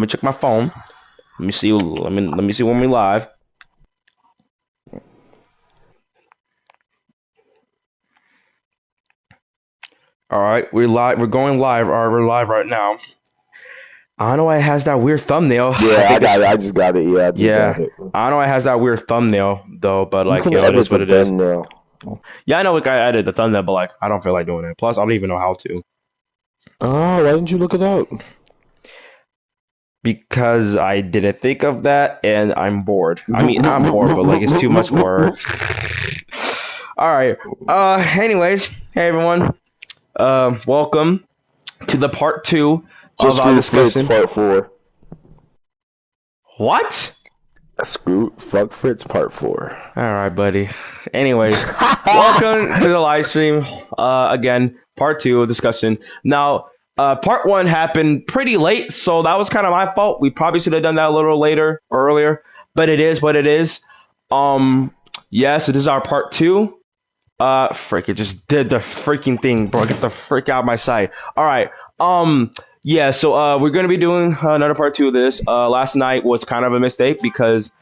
me check my phone. Let me see. Let me see when we live. All right, we're live. We're going live. All right, we're live right now. I don't know why it has that weird thumbnail. Yeah, I got it. I just got it. Yeah, I just got it. I don't know why it has that weird thumbnail though, but like, you know, it is what it is. Thumbnail. Yeah, I know. Like, I edited the thumbnail, but like, I don't feel like doing it. Plus, I don't even know how to. Oh, why didn't you look it up? Because I didn't think of that, and I'm bored. I mean, I'm bored, but like, it's too much work. All right. Anyways, hey everyone. Welcome to the part 2 of our discussion. Part 4. What? Fuck Fritz part 4. All right, buddy. Anyways, welcome to the live stream. Again, part 2 of discussion. Now, part 1 happened pretty late, so that was kind of my fault. We probably should have done that a little later or earlier, but it is what it is. Yeah, so this is our part 2. Frick, it just did the freaking thing, bro. Get the frick out of my sight. All right. Yeah, so we're gonna be doing another part 2 of this. Last night was kind of a mistake because,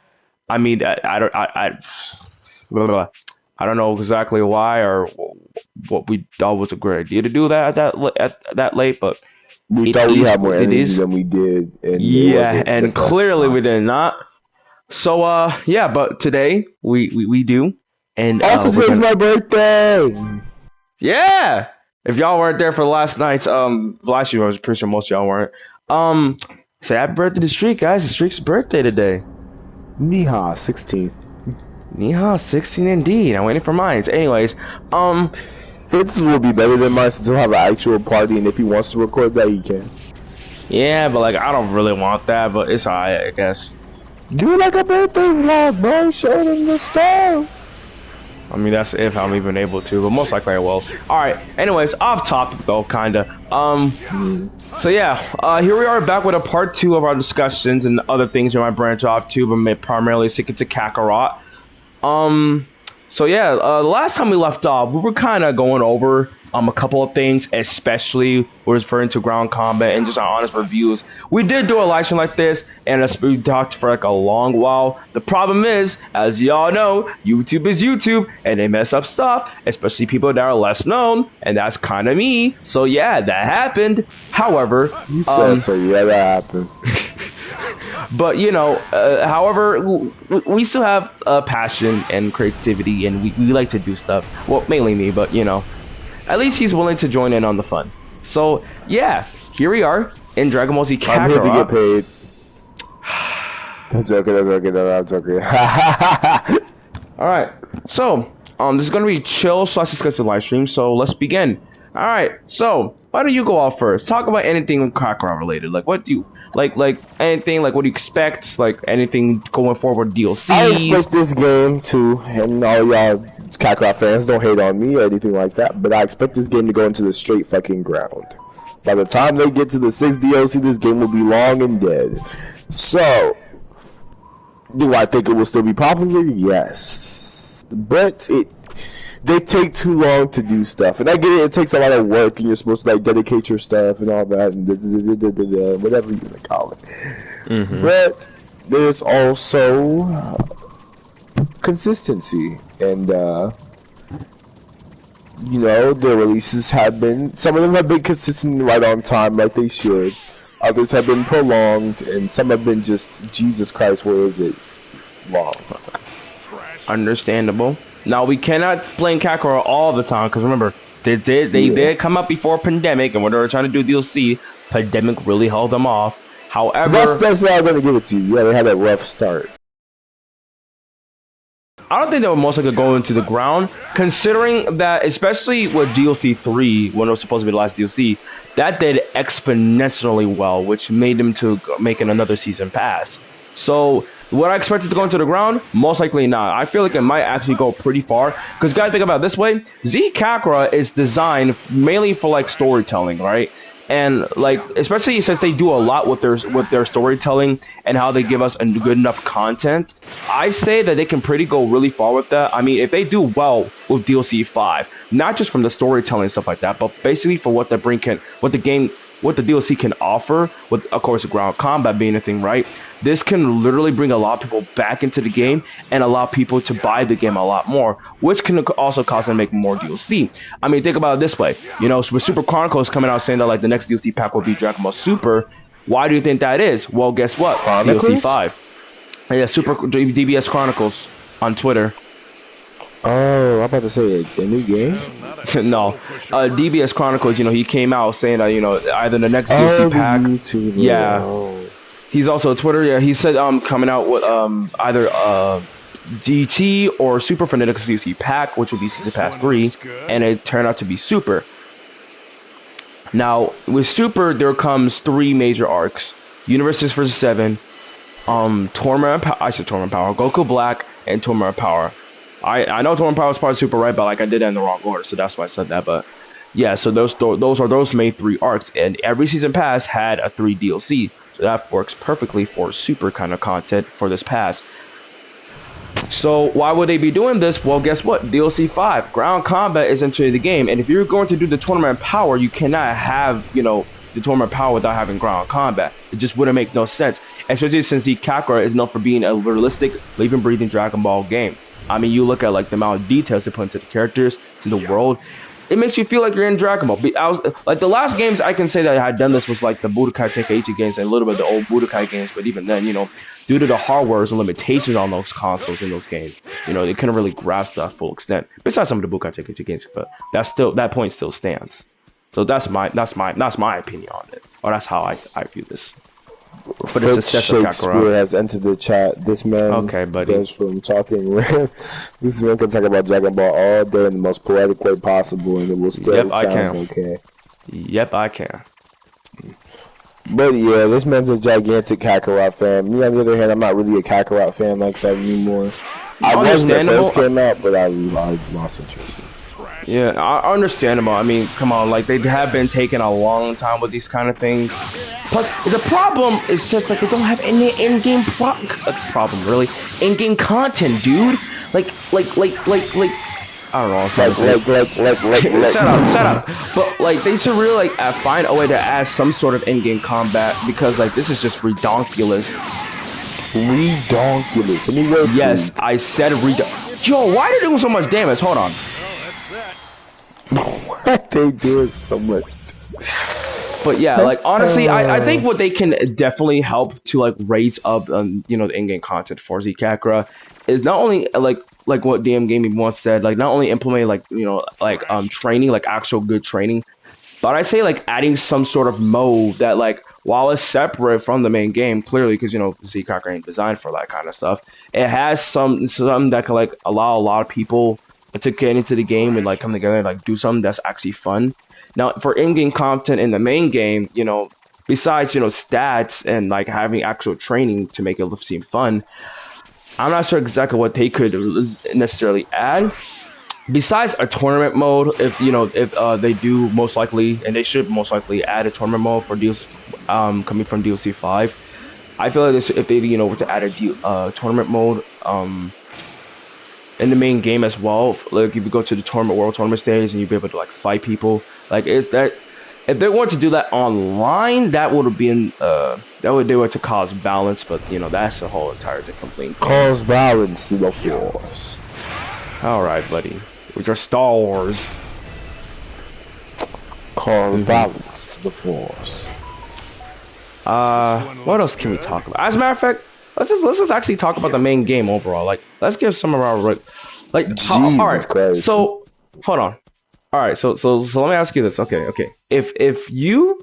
I mean, I don't know exactly why or what we thought was a great idea to do that at that late, but we thought we had more energy than we did. And yeah, and clearly we did not. So yeah, but today we do. And also, today's my birthday. Yeah, if y'all weren't there for last night's live stream, I was pretty sure most of y'all weren't. Say happy birthday to Streak, guys. It's Streak's birthday today. Niha, 16. Niha, 16 indeed. I'm waiting for mine. Anyways, Fritz will be better than mine since he'll have an actual party, and if he wants to record that, he can. Yeah, but like I don't really want that, but it's alright, I guess. Do like a birthday vlog, bro. Show them the stuff. I mean, that's if I'm even able to, but most likely I will. Alright, anyways, off topic though, kinda. So yeah, here we are back with a part 2 of our discussions and other things we might branch off to, but primarily stick it to Kakarot. So yeah, the last time we left off, we were kind of going over a couple of things, especially we're referring to ground combat and just our honest reviews. We did do a live stream like this, and we talked for like a long while. The problem is, as y'all know, YouTube is YouTube, and they mess up stuff, especially people that are less known, and that's kind of me. So yeah, that happened. However, you said so. Yeah, that happened. But you know, however, we still have passion and creativity, and we like to do stuff. Well, mainly me, but you know. At least he's willing to join in on the fun. So, yeah, here we are in Dragon Ball Z Kakarot. I'm here to get paid. I'm joking. Alright, so, this is going to be chill / discussion live stream, so let's begin. Alright, so, why don't you go off first? Talk about anything Kakarot related. Like, what do you, like anything, like, what do you expect? Like, anything going forward, DLCs? I expect this game to, and all y'all Kakarot fans don't hate on me or anything like that, but I expect this game to go into the straight fucking ground. By the time they get to the 6th DLC, this game will be long and dead. So, do I think it will still be popular? Yes. But they take too long to do stuff. And I get it, it takes a lot of work, and you're supposed to like dedicate your stuff and all that, and whatever you want to call it. Mm-hmm. But there's also consistency, and you know, the releases have been, some of them have been consistent right on time like they should, others have been prolonged, and some have been just, Jesus Christ, where is it, long. Understandable. Now we cannot blame Kakarot all the time, because remember, they did come up before pandemic, and when they were trying to do DLC, pandemic really held them off. However, that's how I'm gonna give it to you. Yeah, they had a rough start. I don't think they were most likely going into the ground, considering that, especially with DLC 3, when it was supposed to be the last DLC, that did exponentially well, which made them to make another season pass. So, would I expect it to go into the ground? Most likely not. I feel like it might actually go pretty far, because you gotta think about it this way, Z Kakarot is designed mainly for like storytelling, right? And like, especially since they do a lot with their storytelling and how they give us a good enough content, I say that they can go really far with that. I mean, if they do well with DLC 5, not just from the storytelling and stuff like that, but basically for what the game what the DLC can offer, with of course ground combat being a thing, right? This can literally bring a lot of people back into the game and allow people to buy the game a lot more, which can also cause them to make more DLC. I mean, think about it this way, you know, with Super Chronicles coming out saying that like the next DLC pack will be Dragon Ball Super. Why do you think that is? Well, guess what? Chronicles? DLC 5. Yeah, Super DBS Chronicles on Twitter. Oh, I'm about to say a new game. No, DBS Chronicles. You know, he came out saying that you know either the next DLC pack. YouTuber. Yeah, Oh. he's also Twitter. Yeah, he said coming out with either GT or Super for the next DLC pack, which would be Season Pass 3, and it turned out to be Super. Now with Super, there comes 3 major arcs: Universe 6 vs 7, Tournament Power, Goku Black, and Tournament Power. I know Tournament Power is part of Super, right? But like I did that in the wrong order, so that's why I said that. But yeah, so those are those main 3 arcs, and every season pass had a 3 DLC, so that works perfectly for Super kind of content for this pass. So why would they be doing this? Well, guess what? DLC 5, ground combat is into the game, and if you're going to do the Tournament Power, you cannot have, you know, the Tournament Power without having ground combat. It just wouldn't make no sense, especially since the Kakarot is known for being a realistic, living, breathing Dragon Ball game. I mean, you look at like the amount of details they put into the characters, to the world. It makes you feel like you're in Dragon Ball. I was like the last games I can say that I had done this was like the Budokai Tenkaichi games and a little bit of the old Budokai games. But even then, you know, due to the hardware and limitations on those consoles in those games, you know, they couldn't really grasp that full extent. Besides some of the Budokai Tenkaichi games, but that point still stands. So that's my opinion on it, or that's how I view this. But it's a Shakespeare has entered the chat. This man, okay, buddy, from talking. This man can talk about Dragon Ball all day in the most poetic way possible, and it will still sound okay. Yep, I can. But yeah, this man's a gigantic Kakarot fan. Me, on the other hand, I'm not really a Kakarot fan like that anymore. I was when it first came out, but I lost interest. Yeah, understandable. I mean, come on, like they have been taking a long time with these kind of things. Plus, the problem is just like they don't have any in-game problem, really. In-game content, dude. Like, I don't know. Shut up. But like, they should really like find a way to add some sort of in-game combat because like this is just redonkulous. Redonkulous. Yes, I said redonkulous. Yo, why are they doing so much damage? Hold on. What they doing so much? But yeah, like honestly, I think what they can definitely help to like raise up, you know, the in-game content for Z Kakarot is not only like what DM Gaming once said, like not only implement like you know like training, like actual good training, but I say like adding some sort of mode that like while it's separate from the main game, clearly because you know Z Kakarot ain't designed for that kind of stuff. It has some that can like allow a lot of people to get into the game and like come together and like do something that's actually fun. Now for in-game content in the main game, you know, besides you know stats and like having actual training to make it seem fun, I'm not sure exactly what they could necessarily add. Besides a tournament mode, if you know if they do most likely and they should most likely add a tournament mode for DLC coming from DLC 5. I feel like if they you know were to add a tournament mode in the main game as well, like if you go to the world tournament stage and you'd be able to like fight people, like is that if they want to do that online, that would have been that would do it to cause balance, but you know that's a whole entire different thing. Cause balance to the Force. All right, buddy, with your Star Wars. Cause balance to the Force. What else can we talk about? As a matter of fact, let's just actually talk about the main game overall. Like, let's give some of our like. All right. Christ. So, hold on. All right. So let me ask you this. Okay. If you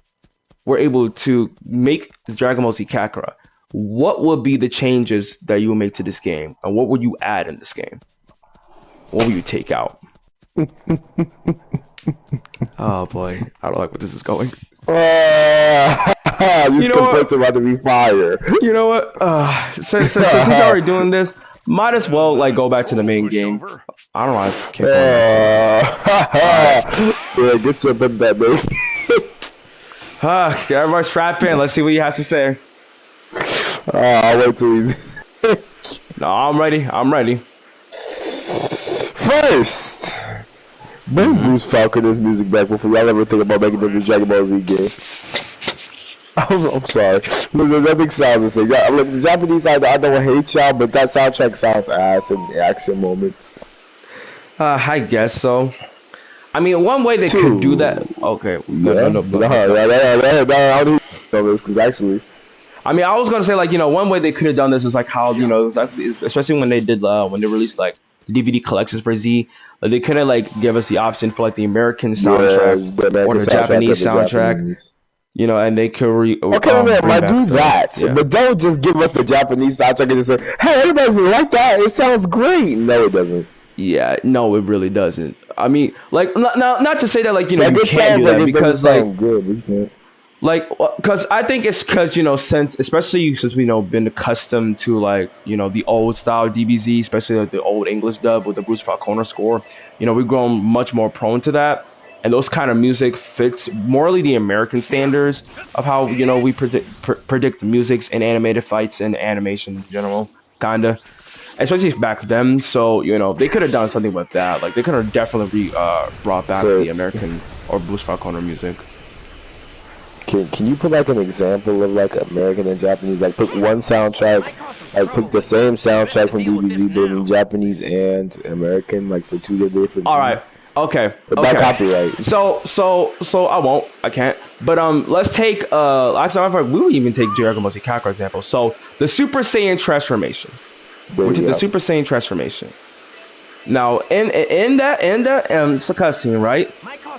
were able to make Dragon Ball Z Kakarot, what would be the changes that you would make to this game, and what would you add in this game? What would you take out? Oh boy, I don't like where this is going. You know what? About to be fire. You know what? Since he's already doing this, might as well like go back to the main game. I don't know. I can't yeah, get your bit that baby. Everybody's strap in. Let's see what he has to say. I'll wait till he's. No, I'm ready. First, bring Bruce Falconer's music back before y'all ever think about making the Dragon Ball Z game. I'm sorry. Nothing sounds the same. Yeah, look, the Japanese side, I don't hate y'all, but that soundtrack sounds ass in action moments. I guess so. I mean, one way they could do that. Okay, Yeah. I don't know this because actually. I mean, I was gonna say like one way they could have done this is like how it was actually, especially when they did when they released like DVD collections for Z, they could have like give us the option for like the American soundtrack or the Japanese soundtrack. And they could okay, man, might do that, but don't just give us the Japanese soundtrack and just say, "Hey, everybody doesn't like that. It sounds great." No, it doesn't. Yeah, no, it really doesn't. I mean, like, not to say that like you can't do that like because like good. Like, because I think it's because especially since we been accustomed to like the old style DBZ, especially like the old English dub with the Bruce Falconer score. We've grown much more prone to that, and those kind of music fits morely the American standards of how we predict the musics and animated fights and animation in general, kinda. Especially back then, so they could have done something with that. Like they could have definitely brought back the American or Bruce Falconer music. Can you put like an example of like American and Japanese? Like pick one soundtrack, like pick the same soundtrack from DBZ, but in Japanese and American, like for two different. All right. Okay. Without copyright. So I can't. But let's take actually we would even take Dragon Ball Z Kakarot example. So the Super Saiyan transformation. We took the Super Saiyan transformation. Now in that cutscene, right?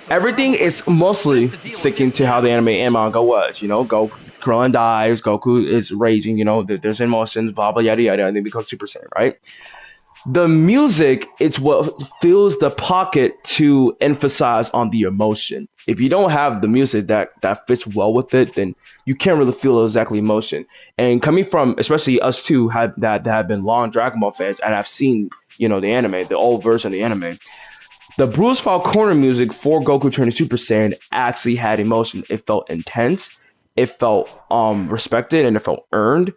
Everything is mostly sticking to how the anime and manga was. Goku Krillin dies, Goku is raging. There's emotions, blah blah yada yada, and then becomes Super Saiyan, right? The music is what fills the pocket to emphasize on the emotion. If you don't have the music that fits well with it, then you can't really feel exactly emotion. And coming from, especially us two, that have been long Dragon Ball fans and have seen, the anime, the old version of the anime, the Bruce Falconer music for Goku turning Super Saiyan actually had emotion. It felt intense, it felt respected, and it felt earned.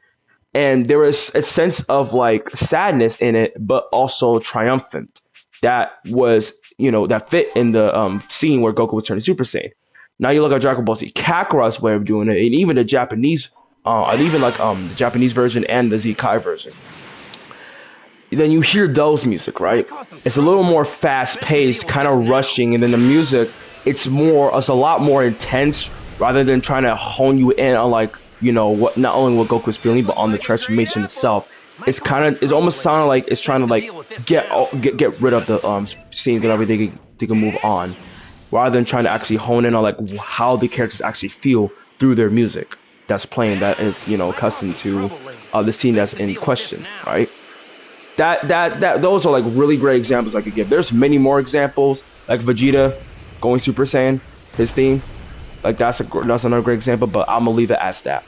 And there was a sense of like sadness in it, but also triumphant. That was, that fit in the scene where Goku was turning Super Saiyan. Now you look at Dragon Ball Z Kakarot's way of doing it, and even the Japanese, the Japanese version and the Z Kai version. Then you hear those music, right? It's a little more fast paced, kind of rushing, and then the music, it's a lot more intense rather than trying to hone you in on like. What not only what Goku's feeling, but on the transformation itself. It's almost sounding like it's trying to like get rid of the scenes and everything they can move on, rather than trying to actually hone in on like how the characters actually feel through their music that's playing, that is accustomed to the scene that's in question, right? That those are like really great examples I could give. There's many more examples, like Vegeta going Super Saiyan, his theme. Like that's another great example, but I'm gonna leave it as that.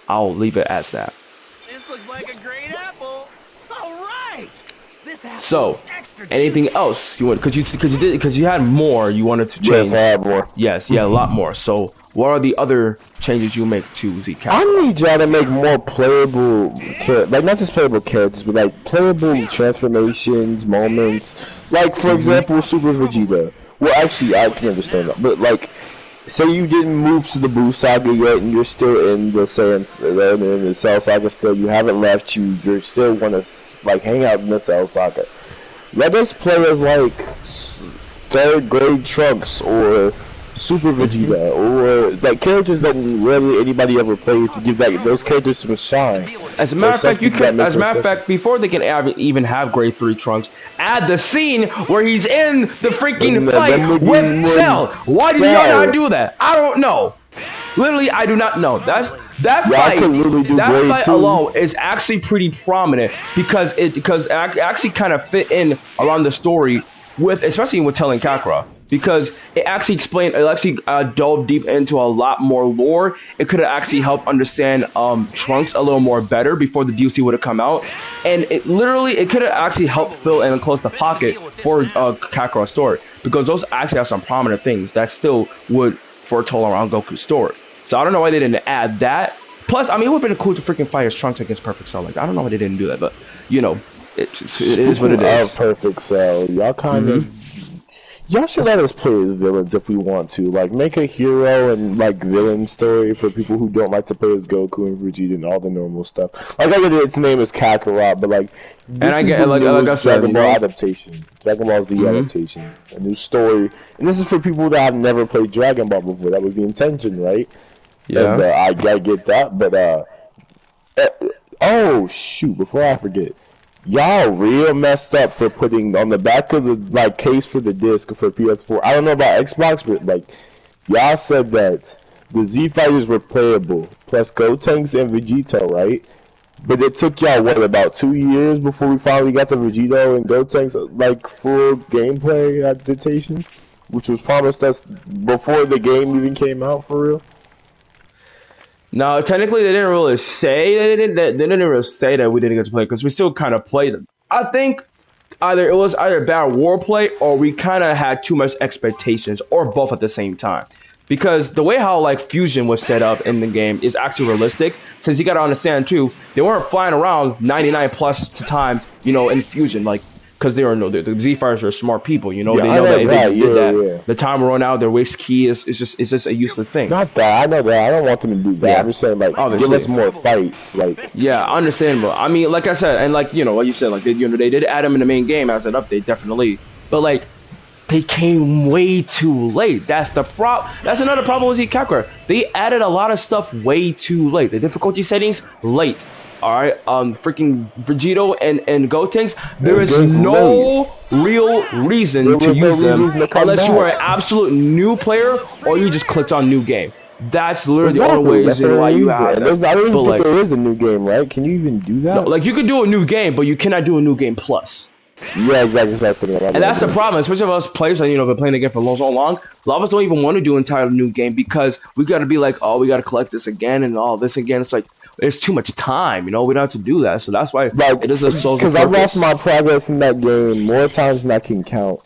I'll leave it as that. This looks like a great apple. All right. This apple so, anything else you want? Because you had more you wanted to change. Yes, I had more. Yes, yeah, a lot more. So, what are the other changes you make to Z Kakarot? I need y'all to make more playable, like not just playable characters, but like playable transformations, moments. Like for example, Super Vegeta. Well, actually, I can understand that, but like. Say you didn't move to the Buu Saga yet, and you're still in the Saiyan, in the Cell Saga still. You haven't left. You still want to like hang out in the Cell Saga. Let us play as like third grade Trunks or Super Vegeta or like characters that rarely anybody ever plays to give those characters some shine. As a matter of fact, you could. As a matter of fact, before they can even have grade 3 Trunks, add the scene where he's in the freaking fight with Cell. Why did y'all not do that? I don't know. Literally, I do not know. That fight alone is actually pretty prominent because it actually kind of fit in around the story especially with telling Kakarot. Because it actually dove deep into a lot more lore. It could have actually helped understand Trunks a little more better before the DLC would have come out. And it could have actually helped fill in and close the pocket for Kakarot's story. Because those actually have some prominent things that still would foretell around Goku's story. So I don't know why they didn't add that. Plus, I mean, it would have been cool to freaking fight as Trunks against Perfect Cell. Like, I don't know why they didn't do that, but, it is what it is. Perfect Cell, y'all kind of... Y'all should let us play as villains if we want to. Like, make a hero and, like, villain story for people who don't like to play as Goku and Vegeta and all the normal stuff. Like, I get it, its name is Kakarot, but, like, this is the newest Dragon Ball adaptation. Dragon Ball Z adaptation. A new story. And this is for people that have never played Dragon Ball before. That was the intention, right? Yeah. And, I get that, but, oh, shoot, before I forget. Y'all real messed up for putting on the back of the like case for the disc for PS4. I don't know about Xbox, but like y'all said that the Z fighters were playable, plus Gotenks and Vegito, right? But it took y'all what about 2 years before we finally got the Vegito and Gotenks like full gameplay adaptation, which was promised us before the game even came out for real. No, technically they didn't really say they didn't really say that we didn't get to play because we still kind of played them. I think it was either bad warplay or we kind of had too much expectations, or both at the same time. Because the way how like fusion was set up in the game is actually realistic. Since you got to understand too, they weren't flying around 99 plus times, you know, in fusion like. Because they are the Z fighters are smart people, you know. Yeah, they know that if they did that, yeah. the time will run out. Their waste key is just a useless thing. Not that I know that I don't want them to do that. Yeah. I'm just saying like Obviously. give us more fights, like. Yeah, understandable. I mean, like I said, and like you know what you said, like they did add them in the main game as an update, definitely. But like they came way too late. That's the That's another problem with Kakarot. They added a lot of stuff way too late. The difficulty settings late. All right, freaking Vegito and Gotenks. There is no real reason to use them unless you are an absolute new player or you just clicked on new game. That's literally the only reason why you have that. I don't even think there is a new game, right? Can you even do that? No, like you could do a new game, but you cannot do a new game plus. Yeah, exactly. And that's the problem, especially for us players that been playing the game for so long. A lot of us don't even want to do an entire new game because we got to be like, oh, we got to collect this again and all this again. It's like there's too much time, we don't have to do that. So that's why it is a social purpose. Because I've lost my progress in that game more times than I can count,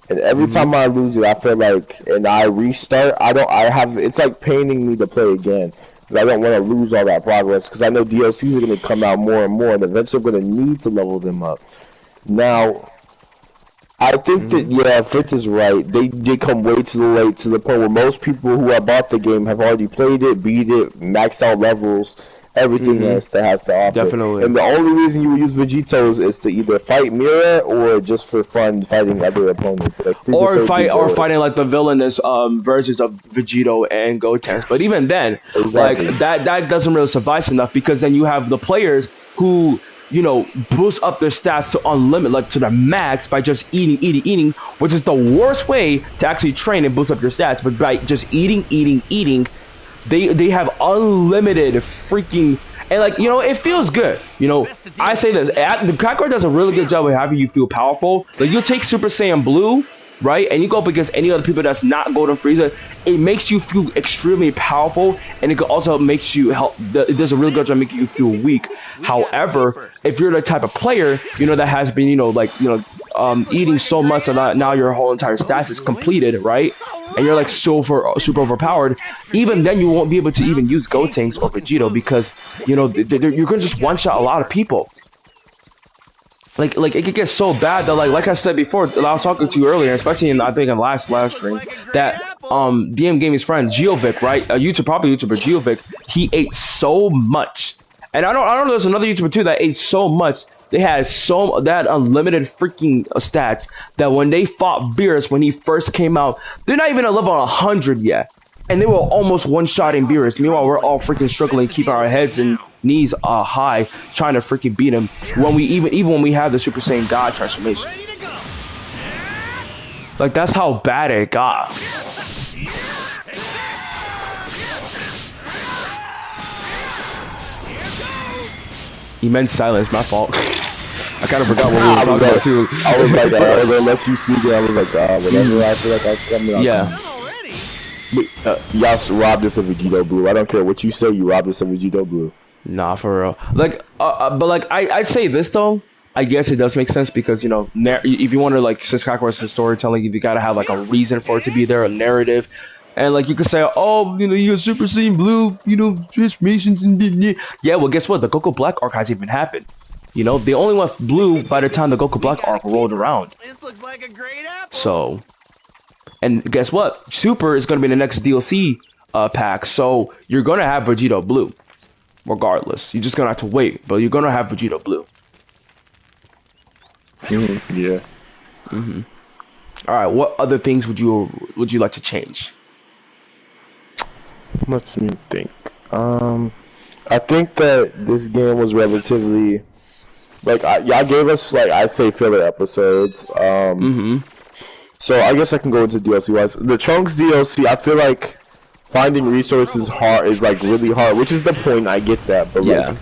and every time I lose it, I feel like, and I restart, it's like paining me to play again. I don't want to lose all that progress because I know DLCs are going to come out more and more, and eventually I'm going to need to level them up. Now, I think that, Fritz is right. They did come way too late to the point where most people who have bought the game have already played it, beat it, maxed out levels, everything else that has to offer. Definitely. And the only reason you would use Vegetos is to either fight Mira or just for fun fighting other opponents. Like fighting like the villainous versions of Vegito and Gotenks. But even then, like that doesn't really suffice enough because then you have the players who boost up their stats to unlimited, like to the max by just eating, which is the worst way to actually train and boost up your stats. But by just eating, they have unlimited freaking, and like, it feels good. I say this, the Kakarot does a really good job of having you feel powerful. Like you take Super Saiyan Blue, right, and you go up against any other people that's not Golden Frieza, it makes you feel extremely powerful, and it also makes you it does a really good job making you feel weak. However, if you're the type of player, that has been, eating so much that now your whole entire stats is completed, right? And you're like super overpowered, even then you won't be able to even use Gotenks or Vegito because, you're going to just one-shot a lot of people. Like it could get so bad that like I said before, I was talking to you earlier, especially in last live stream, that DM Gaming's friend Dbzk, right, a YouTuber Dbzk, he ate so much, and I don't know, there's another YouTuber too that ate so much. They had unlimited freaking stats that when they fought Beerus when he first came out, they're not even at level 100 yet, and they were almost one-shotting Beerus. Meanwhile, we're all freaking struggling, keeping our heads and knees high, trying to freaking beat him when we even when we have the Super Saiyan God transformation. Like that's how bad it got. Immense silence, my fault. I kind of forgot what we were talking about too. I was like, I was gonna let you speak it. I was like, whatever. I feel like I'm coming out. Yeah. Y'all robbed us of Vegito Blue. I don't care what you say. You robbed us of Vegito Blue. Nah, for real. Like, but like, I'd say this though. I guess it does make sense because if you want to like, since Kakarot's storytelling, if you gotta have like a reason for it to be there, a narrative, and like you could say, oh, you got Super Saiyan Blue, transformations and yeah. Well, guess what? The Goku Black arc hasn't even happened. They only went blue by the time the Goku Black arc rolled around. This looks like a great apple. So, And guess what? Super is going to be the next DLC pack, so you're going to have Vegeta Blue, regardless. You're just going to have to wait, but you're going to have Vegeta Blue. Yeah. All right. What other things would you like to change? Let me think. I think that this game was relatively like y'all gave us like I'd say filler episodes. So I guess I can go into DLC wise. The Trunks DLC, I feel like finding resources is like really hard, which is the point. I get that, but Yeah. like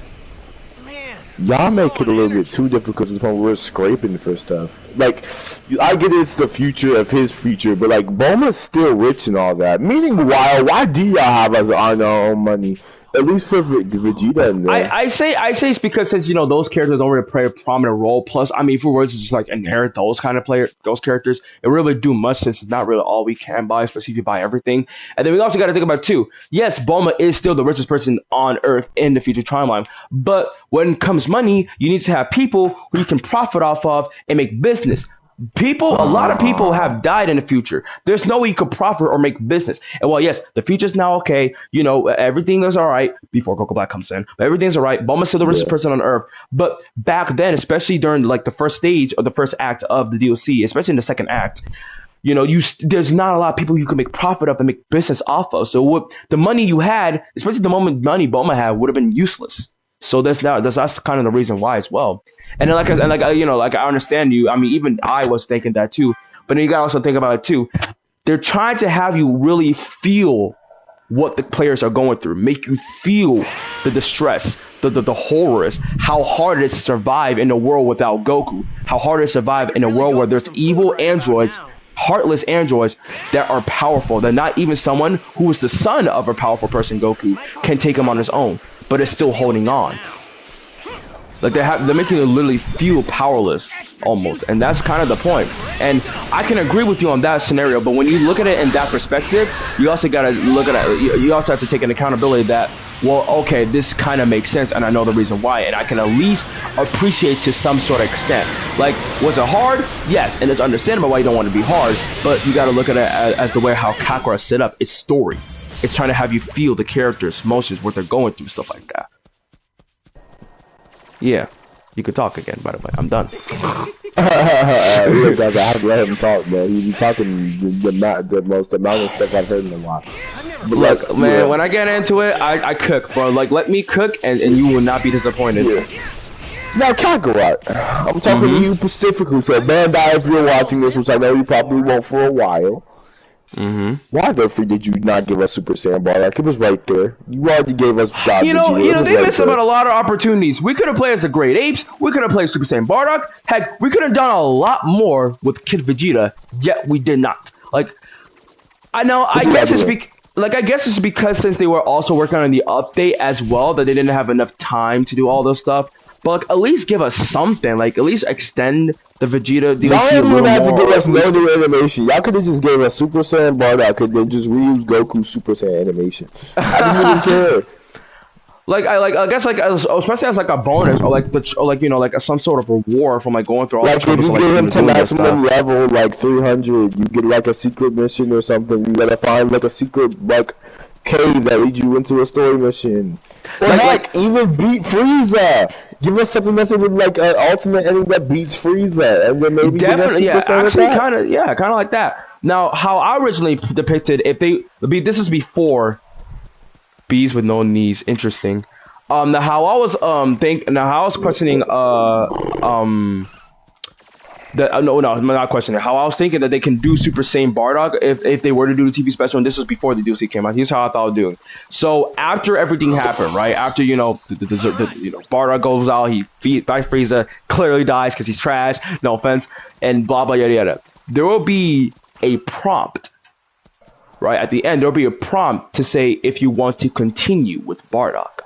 y'all make it a little bit too difficult to the point where we're scraping for stuff. Like, I get it's the future of his future, but like, Bulma's still rich and all that. Meanwhile, why do y'all have us on our own money? At least for Vegeta and I say it's because since those characters don't really play a prominent role. Plus, I mean, if we were to just like inherit those kind of those characters, it really do much since it's not really all we can buy, especially if you buy everything. And then we also got to think about too. Yes, Bulma is still the richest person on Earth in the future timeline, but when it comes money, you need to have people who you can profit off of and make business. A lot of people have died in the future. There's no way you could profit or make business. And while yes, the future's now okay, everything is all right before Goku Black comes in. But everything's all right. Bulma's still the richest person on Earth. But back then, especially during like the first stage or the first act of the DLC, especially in the second act, there's not a lot of people you can make profit of and make business off of. So what the money you had, especially the moment money Bulma had, would have been useless. So that's kind of the reason why as well. And then I understand you. I mean, even I was thinking that too. But then you gotta also think about it too. They're trying to have you really feel what the players are going through, make you feel the distress, the horrors, how hard it is to survive in a world without Goku, how hard it is to survive in a world where there's evil androids, heartless androids that are powerful, that not even someone who is the son of a powerful person, Goku, can take him on his own, but is still holding on. Like they're making you literally feel powerless almost, and that's kind of the point. And I can agree with you on that scenario, but when you look at it in that perspective, you also gotta look at it. You also have to take an accountability that, well, okay, this kind of makes sense, and I know the reason why, and I can at least appreciate to some sort of extent. Like, was it hard? Yes, and it's understandable why you don't want to be hard, but you gotta look at it as the way how Kakarot is set up. It's story. It's trying to have you feel the characters' emotions, what they're going through, stuff like that. Yeah, you could talk again, by the way. I'm done. Look, I have to let him talk, bro. He be talking the most amount of stuff I've heard in a while. But look, man, when I get into it, I cook, bro. Like, let me cook, and you will not be disappointed. Yeah. Now, Kakarot, I'm talking to you specifically. So, Bandai, if you're watching this, which I know you probably won't for a while, why the freak did you not give us Super Saiyan Bardock? It was right there. You already gave us God. They missed out a lot of opportunities. We could have played as the Great Apes. We could have played Super Saiyan Bardock. Heck, we could have done a lot more with Kid Vegeta. Yet we did not. Like, I know. I guess it's because since they were also working on the update as well, that they didn't have enough time to do all those stuff. But like, at least give us something. Like, at least extend the Vegeta DLC a little more. Y'all didn't have to give us no new animation. Y'all could have just gave us Super Saiyan Bardock and then just reuse Goku's Super Saiyan animation. I didn't even care. I guess especially as like a bonus or some sort of reward from like going through all like the if you get him to maximum level like 300, you get like a secret mission or something. You gotta find like a secret like cave that leads you into a story mission. Or heck, even beat Frieza. Give us something that's like an ultimate ending that beats Frieza, and then maybe definitely, kind of like that. Now, how I originally depicted, this is before bees with no knees. Interesting. Now how I was questioning not questioning. How I was thinking that they can do Super Saiyan Bardock if they were to do the TV special, and this was before the DLC came out. Here's how I thought I was doing. So after everything happened, right? After Bardock goes out, he by Frieza, clearly dies because he's trash. No offense, and blah blah yada yada. There will be a prompt, right? At the end, there will be a prompt to say if you want to continue with Bardock.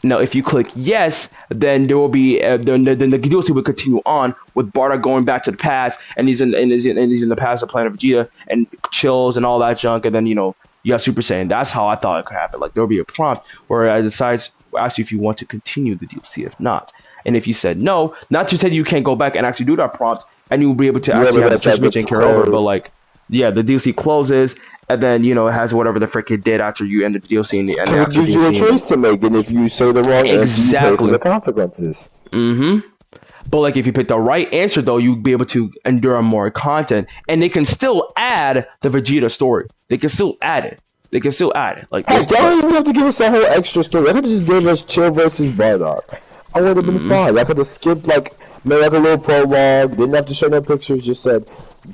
Now, if you click yes, then there will be then the DLC will continue on with Bardock going back to the past, and he's in the past of Planet Vegeta and chills and all that junk, and then you have Super Saiyan. That's how I thought it could happen. Like there will be a prompt where it decides actually if you want to continue the DLC, if not, and if you said no, not to say you can't go back and actually do that prompt, and you will be able to actually have the transmission carry over, but like Yeah, the DLC closes, and then it has whatever the frick it did after you ended the DLC and the Because it actual gives you a DLC. choice to make, and if you say the wrong answer, you pay for Exactly. the consequences. But like if you pick the right answer though, you'd be able to endure more content, and they can still add the Vegeta story. They can still add it. They can still add it. Like Heck, y'all don't even have to give us a whole extra story. I could have just gave us Chill versus Bardock. I would have been fine. I could have skipped made like a little prologue. Didn't have to show no pictures. Just said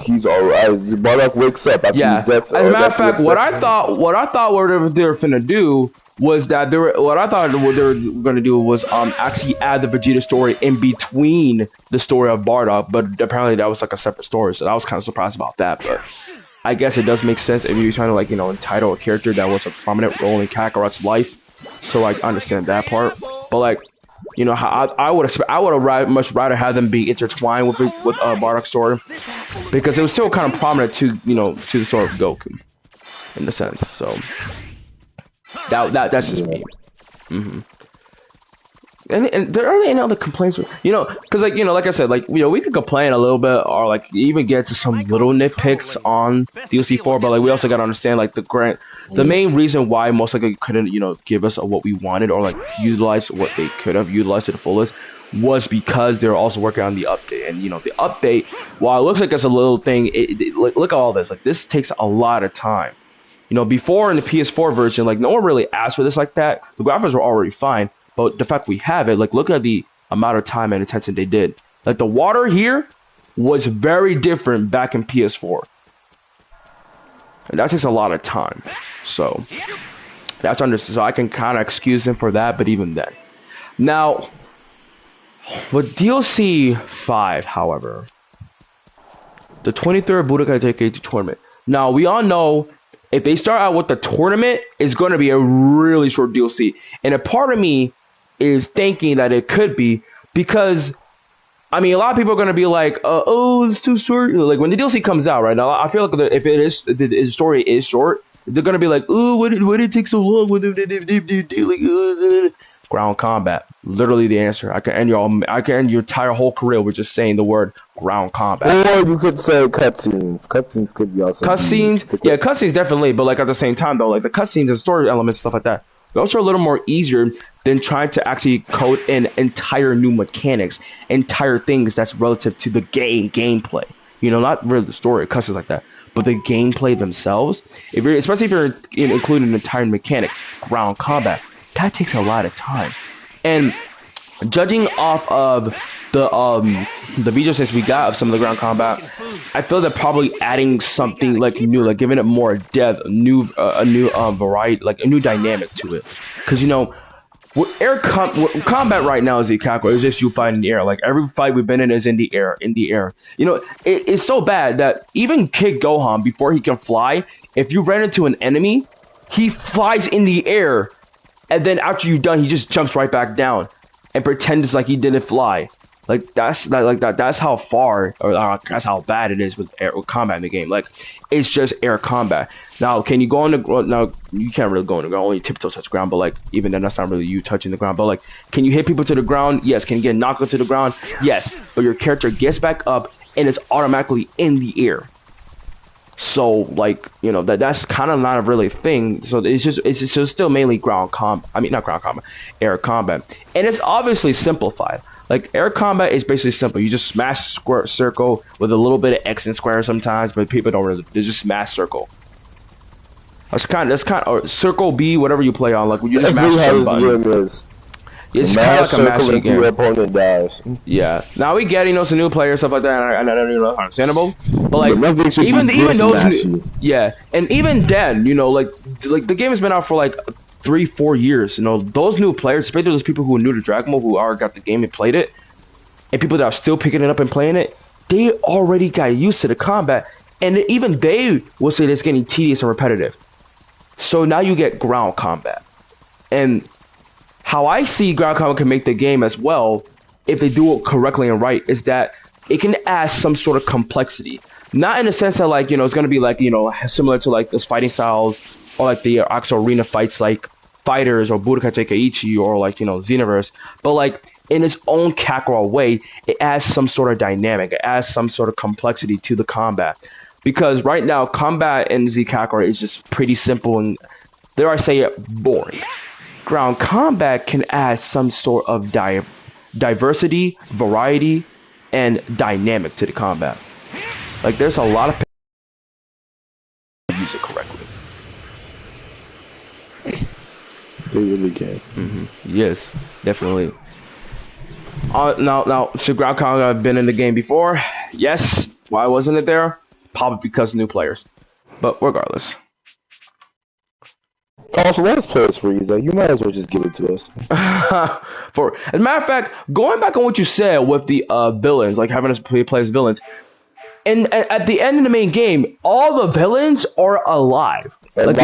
he's alright. Bardock wakes up after yeah. his death. As a matter of fact, what I thought what they were finna do was that what I thought what they were gonna do was actually add the Vegeta story in between the story of Bardock, but apparently that was like a separate story. So I was kind of surprised about that, but. I guess it does make sense if you're trying to entitle a character that was a prominent role in Kakarot's life. So I understand that part, but I would have much rather have them be intertwined with Bardock's story because it was still kind of prominent to to the story of Goku in a sense. So that's just me. And there aren't any other complaints, because like I said, we could complain a little bit or even get to some little nitpicks on DLC 4, but we also gotta understand the main reason why most likely couldn't give us what we wanted or utilize what they could have utilized to the fullest was because they're also working on the update, and the update, while it looks like it's a little thing, look at all this, this takes a lot of time. Before in the PS4 version, no one really asked for this like that. The graphics were already fine. But the fact we have it, look at the amount of time and attention they did. The water here was very different back in PS4. And that takes a lot of time. So, that's understood. So I can kind of excuse him for that, but even then. Now, with DLC 5, however, the 23rd Budokai Tenkaichi tournament. Now, we all know if they start out with the tournament, it's going to be a really short DLC. And a part of me is thinking that it could be because a lot of people are going to be like, oh, it's too short. When the DLC comes out right now, I feel like if the story is short, they're going to be like, oh, why did it take so long? Ground combat, literally the answer. I can end your entire whole career with just saying the word ground combat. Or you could say cutscenes. Cutscenes could be also cutscenes. Yeah, cutscenes definitely, but at the same time though, the cutscenes and story elements, stuff like that, those are a little more easier than trying to actually code in entire new mechanics, entire things that's relative to the gameplay. Not really the story, cutscenes like that, but the gameplay themselves. Especially if you're including an entire mechanic, ground combat, that takes a lot of time. And judging off of the video sets we got of some of the ground combat, I feel that probably adding something new, giving it more depth, a new variety, a new dynamic to it. Because combat right now is Ikako. It's just you fighting in the air. Every fight we've been in is in the air. It's so bad that even Kid Gohan, before he can fly, if you ran into an enemy, he flies in the air, and then after you're done, he just jumps right back down and pretends like he didn't fly. That's how far or that's how bad it is with combat in the game. It's just air combat. Now, can you go on the ground? Now, you can't really go on the ground. Only tiptoes touch the ground. But even then, that's not really you touching the ground. But can you hit people to the ground? Yes. Can you get knocked into the ground? Yes. But your character gets back up and is automatically in the air. So that's kind of not a really thing. So it's just still mainly ground combat. Not ground combat, air combat, and it's obviously simplified. Air combat is basically simple. You just smash square circle with a little bit of X and square sometimes, but people don't really. They just smash circle. That's kind of or circle B, whatever you play on. When you just mash how this game is. It's kind of like a mashing game. Your opponent dies. Yeah. Now we get some new players, stuff like that, and I don't know how understandable. But even those and even then, the game has been out for 3-4 years. Those new players, especially those people who are new to Dragon Ball, who already got the game and played it, and people that are still picking it up and playing it, they already got used to the combat, and even they will say it's getting tedious and repetitive. So now you get ground combat, and how I see ground combat can make the game as well, if they do it correctly and right, is that it can add some sort of complexity. Not in the sense that it's going to be similar to those fighting styles or the actual arena fights Fighters or Budokai Tenkaichi or Xenoverse, but in its own Kakarot way, it adds some sort of dynamic, it adds some sort of complexity to the combat. because right now combat in Z Kakarot is just pretty simple and, dare I say it, boring. Ground combat can add some sort of diversity, variety, and dynamic to the combat. Like there's a lot of use it correctly. They really can. Yes, definitely. Now, so ground combat been in the game before. Yes. Why wasn't it there? Probably because of new players. But regardless. Also, let us play as Frieza. You might as well just give it to us. As a matter of fact, going back on what you said with the villains, like having us play as villains, and at the end of the main game, all the villains are alive. Like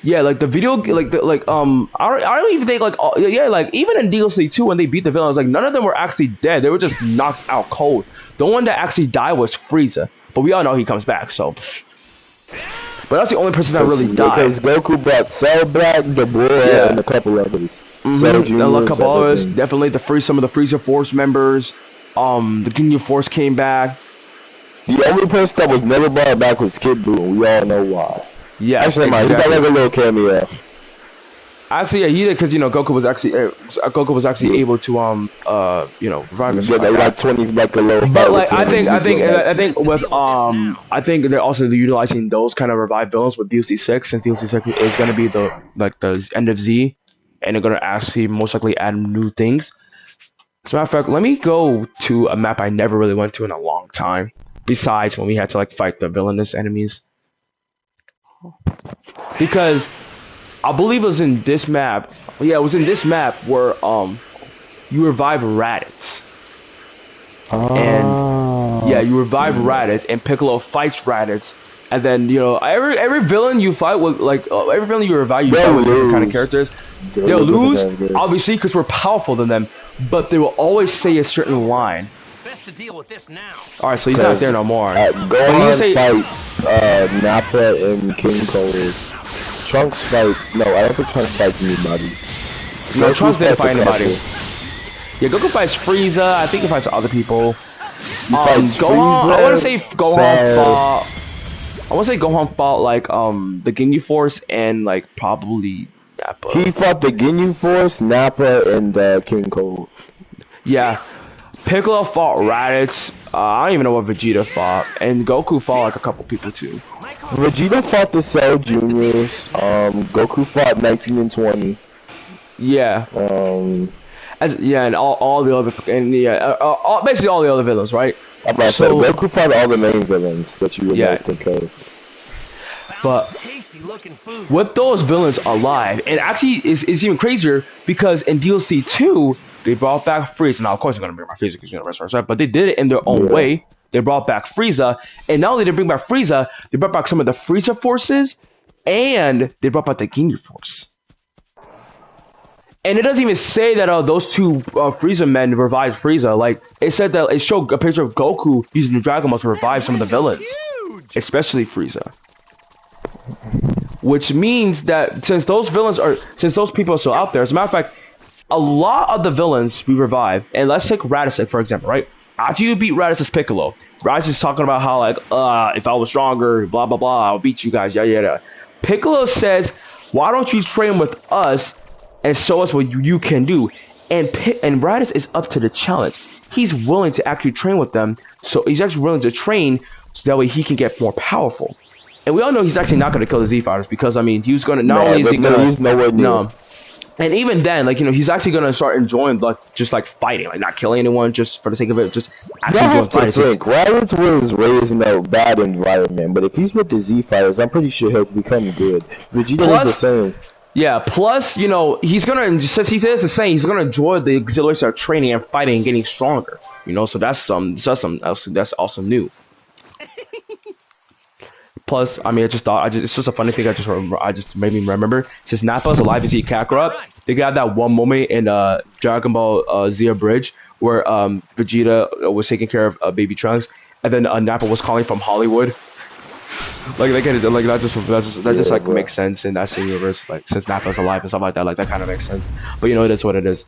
yeah, like the video, I don't even think like even in DLC 2 when they beat the villains, like none of them were actually dead. They were just knocked out cold. The one that actually died was Frieza, but we all know he comes back. So, but that's the only person that really died. Because Goku brought Cell back, Deborah, and a couple others. A couple others, definitely some of the Frieza Force members. The Ginyu Force came back. The only person that was never brought back was Kid Buu, and we all know why. Yeah, actually, he got like a little cameo. Actually, yeah, he did because Goku was actually able to revive him. Yeah, like 20, like a little. But like I think with I think they're also utilizing those kind of revived villains with DLC 6, since DLC 6 is going to be the end of Z, and they're going to actually most likely add new things. As a matter of fact, let me go to a map I never really went to in a long time. Besides when we had to like fight the villainous enemies. Because I believe it was in this map. Yeah, it was in this map where you revive Raditz. And yeah, you revive Raditz and Piccolo fights Raditz. And then every villain you fight with every villain you revive, you fight with different kind of characters. They'll lose, obviously, because we're powerful than them. But they will always say a certain line. To deal with this now. All right, so he's not there no more. Gohan fights Nappa and King Cold. Trunks fights. No, I don't think Trunks fights anybody. No, Trunks didn't fight anybody. Yeah, Goku fights Frieza. I think he fights other people. Gohan. I want to say Gohan fought. I want to say Gohan fought like the Ginyu Force and like probably Nappa. He fought the Ginyu Force, Nappa, and King Cold. Yeah. Piccolo fought Raditz. I don't even know what Vegeta fought, and Goku fought like a couple people too. Vegeta fought the Cell Juniors. Goku fought 19 and 20. Yeah. And all the other basically all the other villains, right? I'm about to say Goku fought all the main villains that you would think of. But with those villains alive, and actually is even crazier because in DLC 2. They brought back Frieza. Now, of course, they're going to bring back Frieza because right? But they did it in their own way. They brought back Frieza. And not only did they bring back Frieza, they brought back some of the Frieza forces. And they brought back the Ginyu Force. And it doesn't even say that those two Frieza men revived Frieza. Like, it said that it showed a picture of Goku using the Dragon Ball to revive some of the villains. Especially Frieza. Which means that since those people are still out there, as a matter of fact, a lot of the villains we revive, and let's take Raditz for example, right? After you beat Raditz as Piccolo, Raditz is talking about how like, if I was stronger, blah blah blah, I'll beat you guys, yeah. Piccolo says, why don't you train with us and show us what you can do? And Raditz is up to the challenge. He's willing to actually train with them, so he's actually willing to train so that way he can get more powerful. And we all know he's actually not going to kill the Z Fighters because I mean he's going to not only is he going to and even then, like, he's actually gonna start enjoying just fighting, like not killing anyone just for the sake of it, just actually enjoying fighting. Raditz was raised in a bad environment, but if he's with the Z Fighters, I'm pretty sure he'll become good. Vegeta is the same. Yeah, plus, he's gonna, since he says the same, he's gonna enjoy the exhilaration of training and fighting and getting stronger. So that's awesome new. Plus, I mean, it's just a funny thing. I just made me remember. Since Nappa's alive in Z Kakarot, they got that one moment in Dragon Ball Z Bridge where Vegeta was taking care of baby Trunks, and then Nappa was calling from Hollywood. Like they get it, like that just makes sense in that universe. Like since Nappa's alive and stuff like that kind of makes sense. But it is what it is.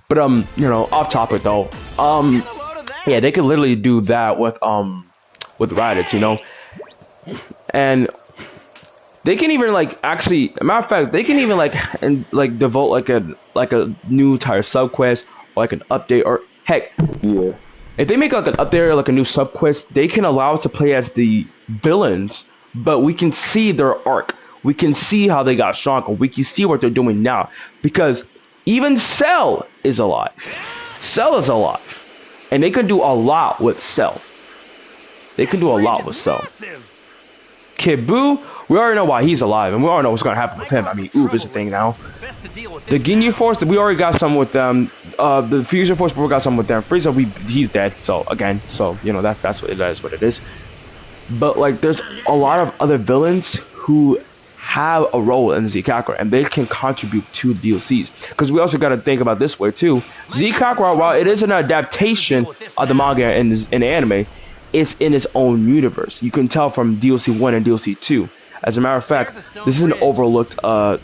But off topic though. Yeah, they could literally do that with Raditz, and they can even like actually, a matter of fact, they can even like devote like a new entire subquest or like an update or heck, Yeah. if they make like an update or like a new subquest, they can allow us to play as the villains, but we can see their arc. We can see how they got stronger. We can see what they're doing now because even Cell is alive. Cell is alive, and they can do a lot with Cell. They can do a lot with Cell. Kid Buu, we already know why he's alive, and we already know what's gonna happen with him. I mean, Oob is a thing now. The Ginyu Force, we already got some with them. The Fusion Force, we got some with them. Frieza, he's dead. So again, you know that's what it is. What it is. But like, there's a lot of other villains who have a role in Z Kakarot, and they can contribute to DLCs. Because we also got to think about this way too. Z Kakarot, while it is an adaptation of the manga and in the anime, it's in its own universe. You can tell from DLC 1 and DLC 2. As a matter of fact, this is an overlooked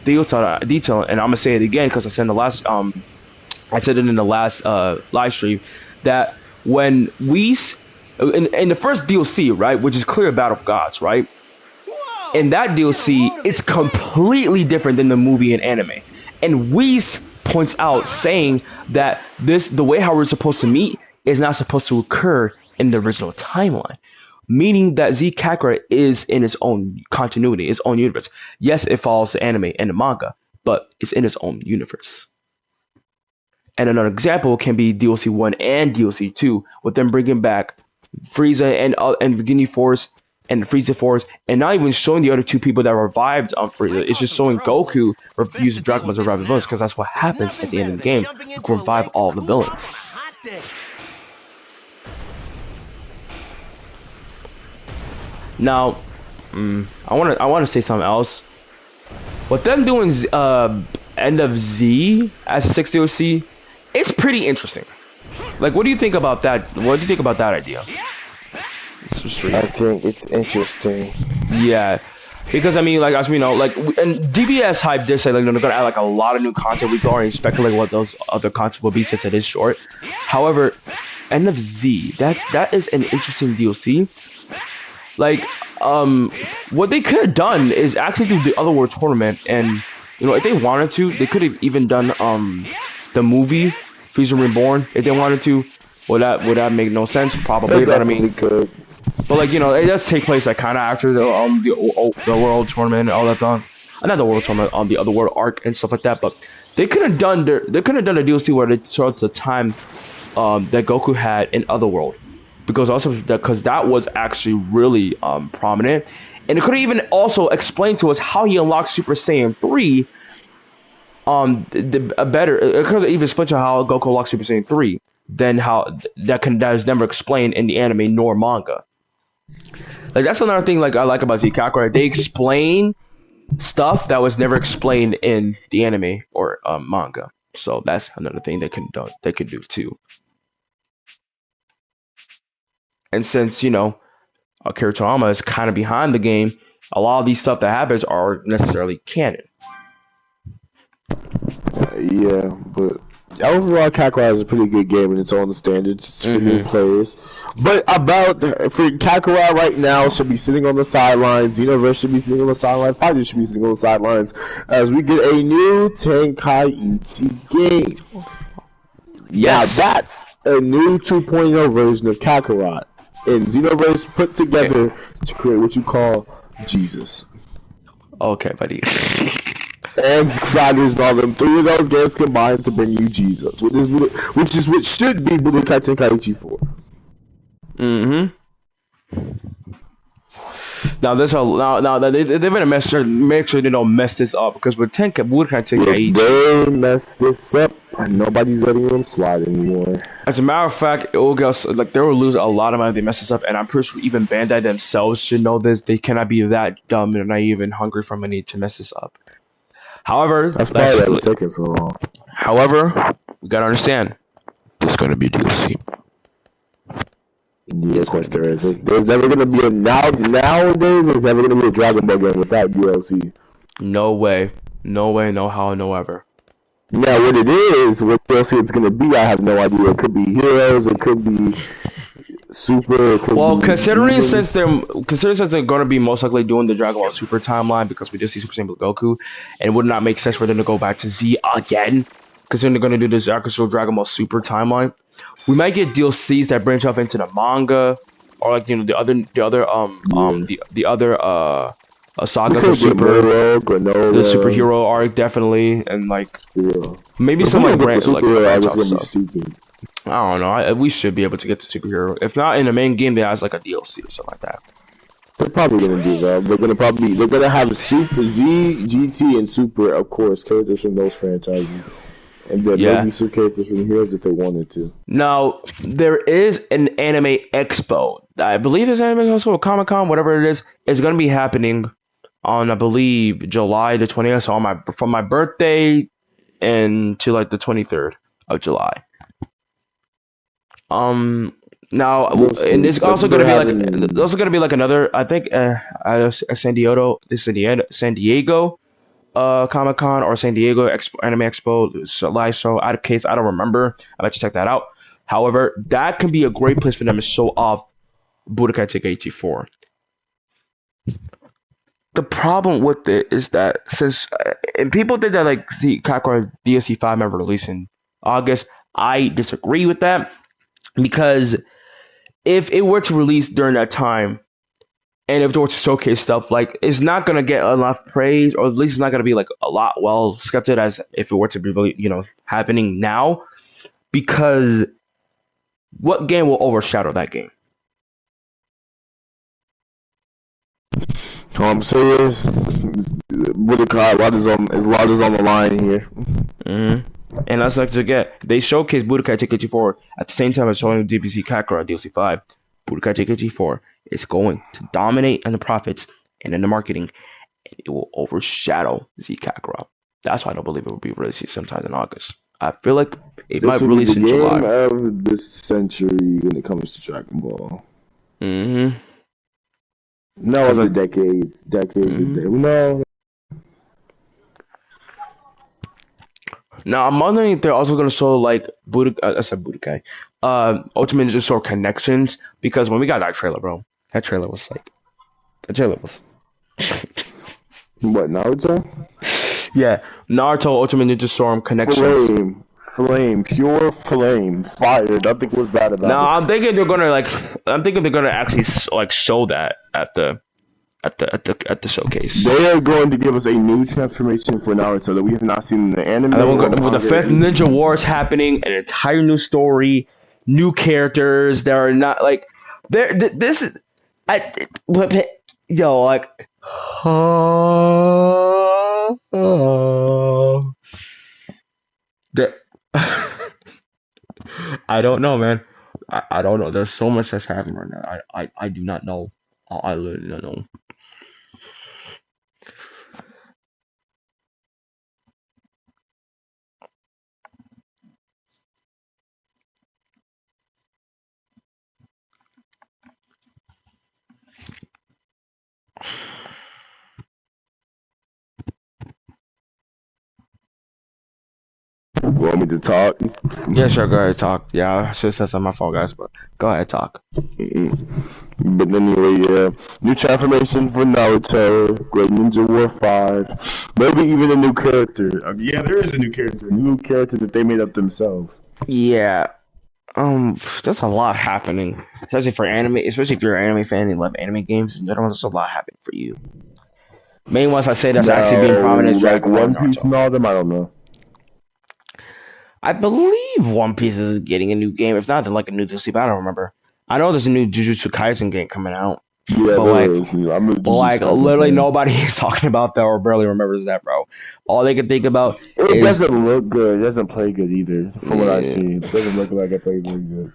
detail, and I'm gonna say it again because I said in the last I said it in the last live stream that when Whis in the first DLC, right, which is Clear Battle of Gods, right? In that DLC, it's completely different than the movie and anime. And Whis points out saying that the way how we're supposed to meet is not supposed to occur in the original timeline. Meaning that Z Kakarot is in its own continuity, its own universe. Yes, it follows the anime and the manga, but it's in its own universe. And another example can be DLC 1 and DLC 2, with them bringing back Frieza and the Ginyu Force and the Frieza Force, and not even showing the other two people that revived on Frieza. It's just showing Goku using Dragon Balls to revive the villains, because that's what happens at the end of the game. You can revive all of the villains. Now, I want to say something else. With them doing End of Z as a 6th DLC, it's pretty interesting. Like, what do you think about that? What do you think about that idea? I think it's interesting. Yeah, because I mean, like, as we know, like, and DBS hype did say like they're gonna add like a lot of new content. We can already speculate what those other content will be since it is short. However, End of Z, that is an interesting DLC. Like, what they could have done is actually do the Otherworld tournament, and you know, if they wanted to, they could have even done the movie Frieza Reborn if they wanted to. Would that make no sense? Probably, but I mean, could. But like, you know, it does take place like kind of after the world tournament and all that stuff. Not the world tournament, the Otherworld arc and stuff like that. But they could have done a DLC where they shows the time that Goku had in Otherworld. Because that was actually really prominent, and it could have even also explained to us how he unlocked Super Saiyan 3. It could have even explained to how Goku unlocked Super Saiyan 3 than how that is never explained in the anime nor manga. Like, that's another thing like I like about Z Kakarot. They explain stuff that was never explained in the anime or manga. So that's another thing they can do too. And since, you know, Akira Toriyama is kind of behind the game, a lot of these stuff that happens are necessarily canon. Yeah, but overall, Kakarot is a pretty good game in its own standards for new players. But for Kakarot right now should be sitting on the sidelines. Xenoverse should be sitting on the sidelines. Fighters should be sitting on the sidelines as we get a new Tenkaichi game. Yes. Now that's a new 2.0 version of Kakarot. And Xenoverse put together to create what you call Jesus. Okay, buddy. And Fighters and all them. 3 of those games combined to bring you Jesus, which is what should be Budokai Tenkaichi 4. Now they're gonna make sure they don't mess this up, because with Budokai Tenkaichi, they mess this up, and nobody's letting them slide anymore. As a matter of fact, it will get, like, they will lose a lot of money if they mess this up, and I'm pretty sure even Bandai themselves should know this. They cannot be that dumb and naive and hungry for money to mess this up. However, that's probably why it's taking so long. However, we gotta understand, there's gonna be DLC. Yeah, of course there is. There's never gonna be nowadays. There's never gonna be a Dragon Ball game without DLC. No way, no how, no ever. Now, what DLC it's gonna be, I have no idea. It could be heroes. It could be Super could Well, be even. considering since they're going to be most likely doing the Dragon Ball Super timeline because we just see Super Saiyan Blue Goku, and it would not make sense for them to go back to Z again, considering they're going to do this actual Dragon Ball Super timeline. We might get DLCs that branch off into the manga, or like Yeah. the other We sagas of could get Super, Moro, the Granola, superhero arc definitely, and like yeah. maybe But if some we like don't get the superhero, I branch guess off it's gonna be stuff. stupid. I don't know. We should be able to get the superhero. If not in the main game, they has like a DLC or something like that. They're probably gonna do that. They're gonna have Super Z, GT, and Super, of course, characters from those franchises, and then Yeah. maybe some characters from Heroes if they wanted to. Now there is an anime expo. I believe it's anime expo or Comic Con, whatever it is. It's gonna be happening on I believe July the 20th. So on from my birthday and to like the 23rd of July. Now We'll and see. it's 'Cause I also think gonna they're be like having. there's also gonna be like another I think San Diego Comic Con or San Diego Expo, Anime Expo live show. Out of case, I don't remember. I'll let you check that out. However, that can be a great place for them to show off Budokai Tenkaichi 4. The problem with it is that since and people think that like see Kakarot DSC 5 never released in August, I disagree with that because if it were to release during that time and if they were to showcase stuff, like it's not gonna get enough praise, or at least it's not gonna be like a lot well scripted as if it were to be really, happening now. Because what game will overshadow that game? All I'm saying is, Budokai, a lot is on the line here. And that's like to get they showcase Budokai Tenkaichi 4 at the same time as showing Dbzk Kakarot DLC 5. Budokai Tenkaichi 4 is going to dominate in the profits and in the marketing, and it will overshadow Z Kakarot. That's why I don't believe it will be released sometime in August. I feel like it This might will be release the in game July. of this century when it comes to Dragon Ball. Mm-hmm. No, Cause of the like, decades, mm-hmm. no. Now I'm wondering if they're also gonna show like I said Budokai, Ultimate Ninja Storm Connections, because when we got that trailer, bro, that trailer was like, the trailer was, What, Naruto? yeah, Naruto Ultimate Ninja Storm Connections. Pure flame, fire. Nothing was bad about Now it. I'm thinking they're gonna actually like show that at the showcase. They are going to give us a new transformation for Naruto that we have not seen in the anime And then or with the manga. fifth Ninja Wars happening, an entire new story, new characters that are not like there. This is yo like. That I don't know, man. I don't know. There's so much that's happening right now. I do not know. I literally don't know. Want me to talk? Yeah, sure. Go ahead, talk. Yeah, I should have said something. My fault, guys. But go ahead, talk. But anyway, yeah. New transformation for Naruto, Great Ninja War 5. Maybe even a new character. Yeah, there is a new character. A new character that they made up themselves. Yeah. There's a lot happening, especially for anime. Especially if you're an anime fan and you love anime games in general. There's a lot happening for you. Main ones I say that's actually being prominent is Now, like Dragon Ball and One Piece Naruto. and all them, I don't know. I believe One Piece is getting a new game. If not, then like a new DLC. But I don't remember. I know there's a new Jujutsu Kaisen game coming out. Yeah, But there like, is. I'm a but like, Jujutsu Kaisen literally fan. nobody is talking about that or barely remembers that, bro. All they can think about It is doesn't look good. It doesn't play good either, from what I yeah. see. It doesn't look like it plays very good.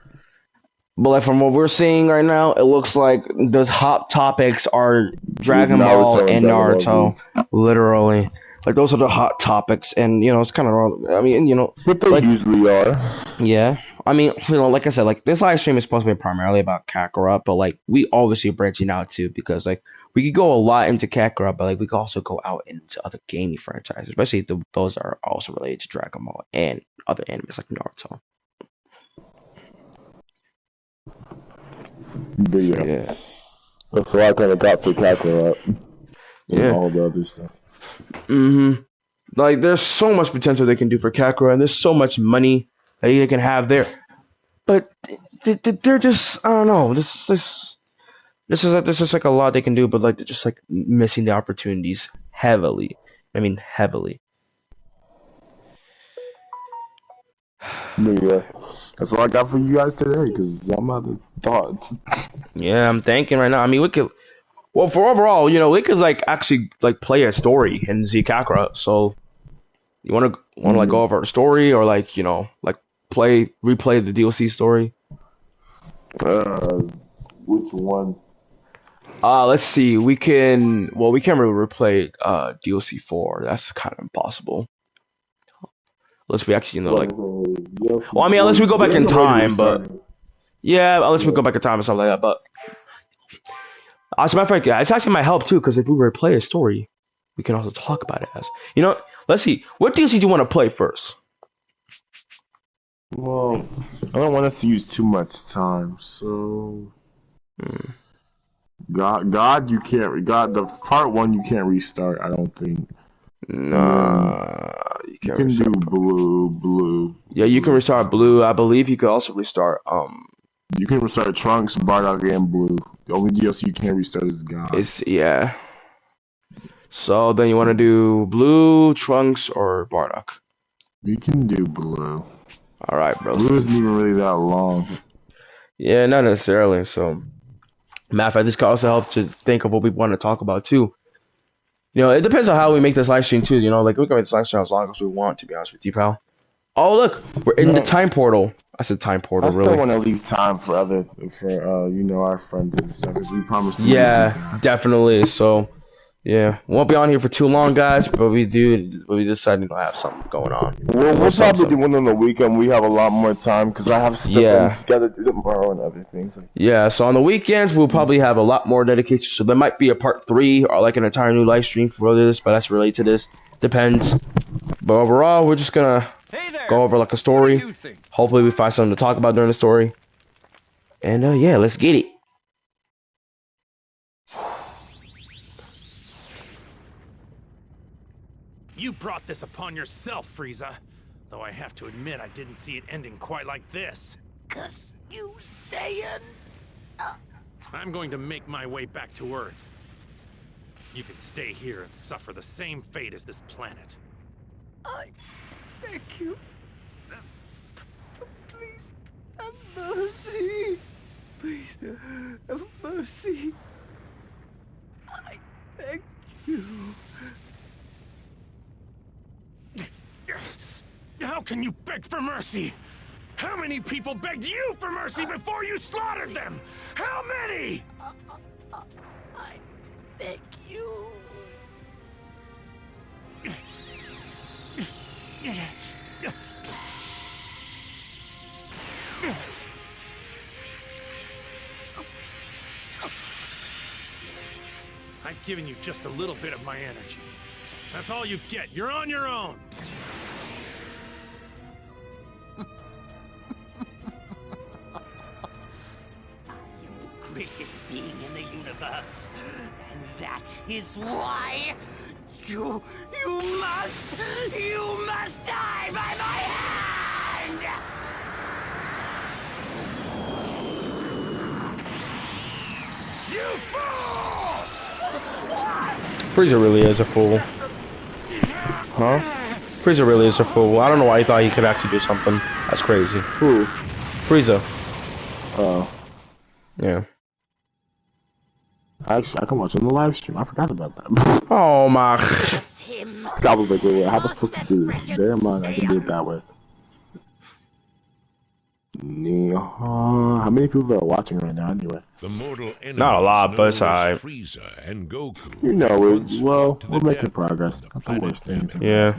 But like from what we're seeing right now, it looks like the hot topics are There's Dragon Ball Naruto and and Dragon Ball Z. Naruto, literally. Like those are the hot topics, and it's kind of. I mean, But they like usually are. yeah. I mean, like I said, like this live stream is supposed to be primarily about Kakarot, but like we obviously branching out too because like we could go a lot into Kakarot, but like we could also go out into other gaming franchises, especially those are also related to Dragon Ball and other animes like Naruto. But yeah, Yeah. that's what I kind of got for Kakarot and Yeah. all the other stuff. Like, there's so much potential they can do for Kakarot, and there's so much money that they can have there. But they're just, I don't know. This is like a lot they can do, but like they're just like missing the opportunities heavily. I mean, heavily. But yeah, that's all I got for you guys today, because I'm out of thoughts. Yeah, I'm thinking right now. I mean, we could. Well, for overall, we could like actually like play a story in Z Kakarot. So you want to like go over a story or like like replay the DLC story. Which one? Let's see. We can really replay DLC 4. That's kind of impossible. Unless we actually well, I mean, unless we go back in time, but yeah, unless we go back in time or something like that. But as a matter of fact, it's actually might help too, because if we replay a story, we can also talk about it as let's see. What DLC do you want to play first? Well, I don't want us to use too much time, so God, you can't. God, the part 1 you can't restart. I don't think. Nah, you can do blue. Yeah, you can restart blue. I believe you could also restart. You can restart Trunks, Bardock, and Blue. The only DLC you can't restart is God. Yeah. So then you want to do Blue, Trunks, or Bardock? We can do Blue. All right, bro. Blue isn't even really that long. Yeah, not necessarily. So, matter of fact, this could also help to think of what we want to talk about too. It depends on how we make this live stream too. Like we can make this live stream as long as we want. To be honest with you, pal. Oh look, we're in the time portal. I said time portal. I still want to leave time for our friends and stuff, because we promised. Yeah, definitely. So, yeah, won't be on here for too long, guys. But we decided to have something going on. Well, we'll probably do one on the weekend. We have a lot more time because I have stuff got to do tomorrow and other things. Yeah, so on the weekends we'll probably have a lot more dedication. So there might be a part 3 or like an entire new live stream for this, but that's related to this. Depends. But overall, we're just gonna go over like a story. Hopefully, we find something to talk about during the story. And yeah, let's get it. You brought this upon yourself, Frieza. Though I have to admit, I didn't see it ending quite like this. 'Cause you Saiyan. I'm going to make my way back to Earth. You can stay here and suffer the same fate as this planet. I beg you. Please have mercy. Please have mercy. I beg you. How can you beg for mercy? How many people begged you for mercy before you slaughtered them? How many? I beg you. I've given you just a little bit of my energy. That's all you get. You're on your own. Greatest being in the universe. And that is why you must die by my hand! You fool! What? Frieza really is a fool. Huh? Frieza really is a fool. I don't know why he thought he could actually do something. That's crazy. Who? Frieza. Oh. Yeah. Actually, I can watch on the live stream. I forgot about that. Oh my. I was like, wait, how am I supposed to do this? Never mind, I can do it that way. How many people are watching right now anyway? The mortal Not a lot, but it's alright. Frieza and Goku. We're making progress. Not the worst thing. Yeah.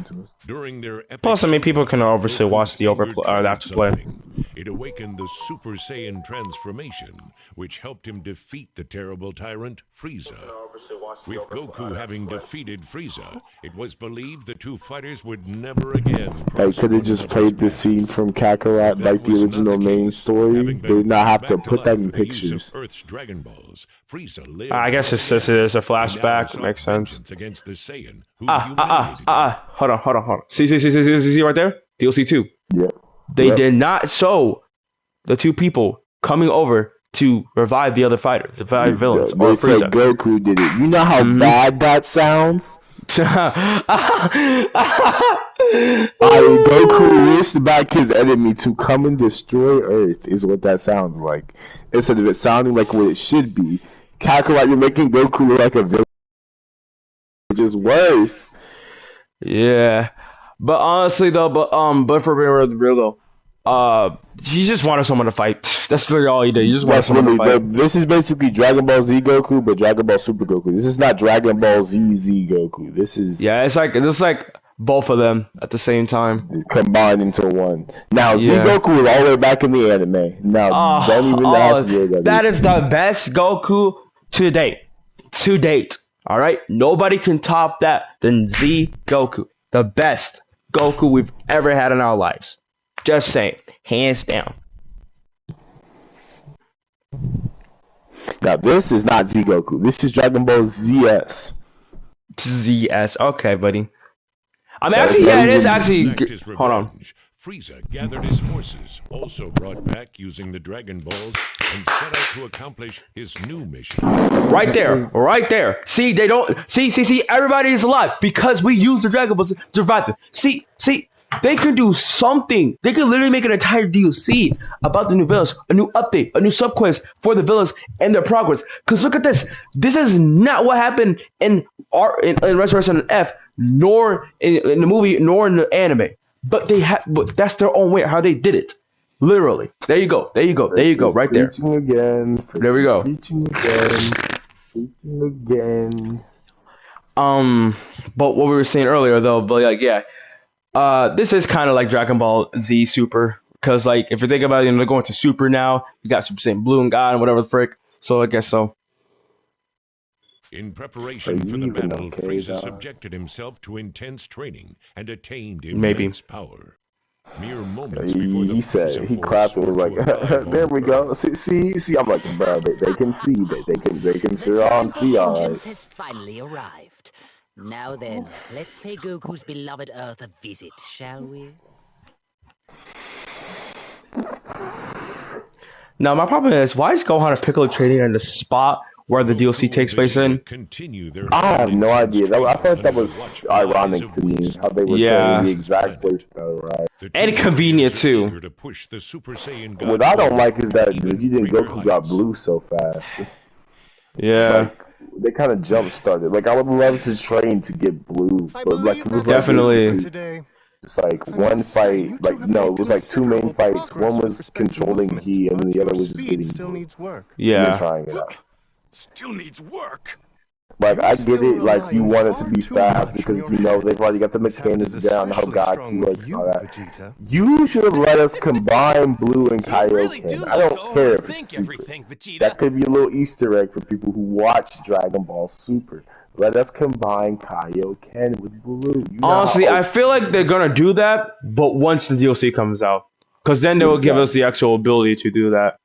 During their Plus, I mean, people can obviously watch the afterplay. It awakened the Super Saiyan transformation, which helped him defeat the terrible tyrant Frieza. With Goku having defeated Frieza, it was believed the two fighters would never again They cross could have one just another's played the scene paths. from Kakarot, That like the was not original the main case. story. Having They been did not have brought to back put that life in with the use of pictures. Earth's Dragon Balls, Frieza lived I guess once it's again. a He now flashback. sought Makes sense. vengeance against the Saiyan who humiliated him. Hold on. See right there? DLC 2. Yep. They Yep. did not show the two people coming over to revive the other fighters, the five villains, or They said Frieza. Goku did it. You know how bad that sounds? Goku wished back his enemy to come and destroy Earth is what that sounds like. Instead of it sounding like what it should be. Kakarot, you're making Goku look like a villain, which is worse. Yeah, but honestly though, but for being real though, he just wanted someone to fight. That's literally all he did. He just wanted someone to fight. This is basically Dragon Ball Z Goku, but Dragon Ball Super Goku. This is not Dragon Ball Z Goku. This is It's like both of them at the same time combined into one. Now Z Yeah. Goku is all the way back in the anime. Now don't even ask me what that is the best Goku to date. To date. All right, nobody can top that than Z Goku. The best Goku we've ever had in our lives. Just saying, hands down. Now this is not Z Goku. This is Dragon Ball ZS. ZS. Okay, buddy. I mean, That's actually, not it is even- actually. Exact his Hold on. revenge, Frieza gathered his forces, also brought back using the Dragon Balls, and set out to accomplish his new mission. Right there. See, they don't. See. Everybody is alive because we use the Dragon Balls to survive them. See. They can do something. They can literally make an entire DLC about the new villains, a new update, a new subquest for the villains and their progress. Because look at this. This is not what happened in Resurrection F, nor in the movie, nor in the anime. But but that's their own way how they did it. Literally. There you go. Right there. Preaching again. There we go. Preaching again. But what we were saying earlier though, this is kind of like Dragon Ball Z Super, because like if you think about it, they're going to Super now. You got Super Saiyan Blue and God and whatever the frick. So I guess so. In preparation for the battle, Frieza subjected himself to intense training and attained immense power. Mere moments before the He said Frieza he force clapped and was were like, to arrive "There on we go." Earth. See. I'm like, bro, they can see that they can sure on see all vengeance right. has finally arrived. Now then, let's pay Goku's beloved Earth a visit, shall we? Now my problem is, why is Gohan and Piccolo training in the spot where the DLC takes place in? Continue their I have no idea. I thought that under the was watchful eyes ironic of to me Whis. how they were Yeah. training the exact place though, right? The two And convenient, warriors are too. eager to push the Super Saiyan God What I don't level like is that even Vegeta and greater Goku got heights. blue so fast. Yeah, Like they kind of jump started. Like I would love to train to get blue, I but like believe it was that's like Definitely. today. it's like I one must say, you fight. two Like have no, made it was like two main considerable fights. progress One with was respect to controlling movement, Ki, and then but the other your was just speed getting still blue. needs work. You're yeah. trying it out. Still needs work. Like You're I get still it, like you relying want it to far be too fast much because on you your know head. they've already got the This habit mechanics is down, how especially God strong works, with and you, all that. Vegeta. You should have let us combine Blue and Kaioken. I don't care if it's super. That could be a little Easter egg for people who watch Dragon Ball Super. Let us combine Kaioken with Blue. You know Honestly, how- I feel like they're gonna do that, but once the DLC comes out, because then they will give us the actual ability to do that.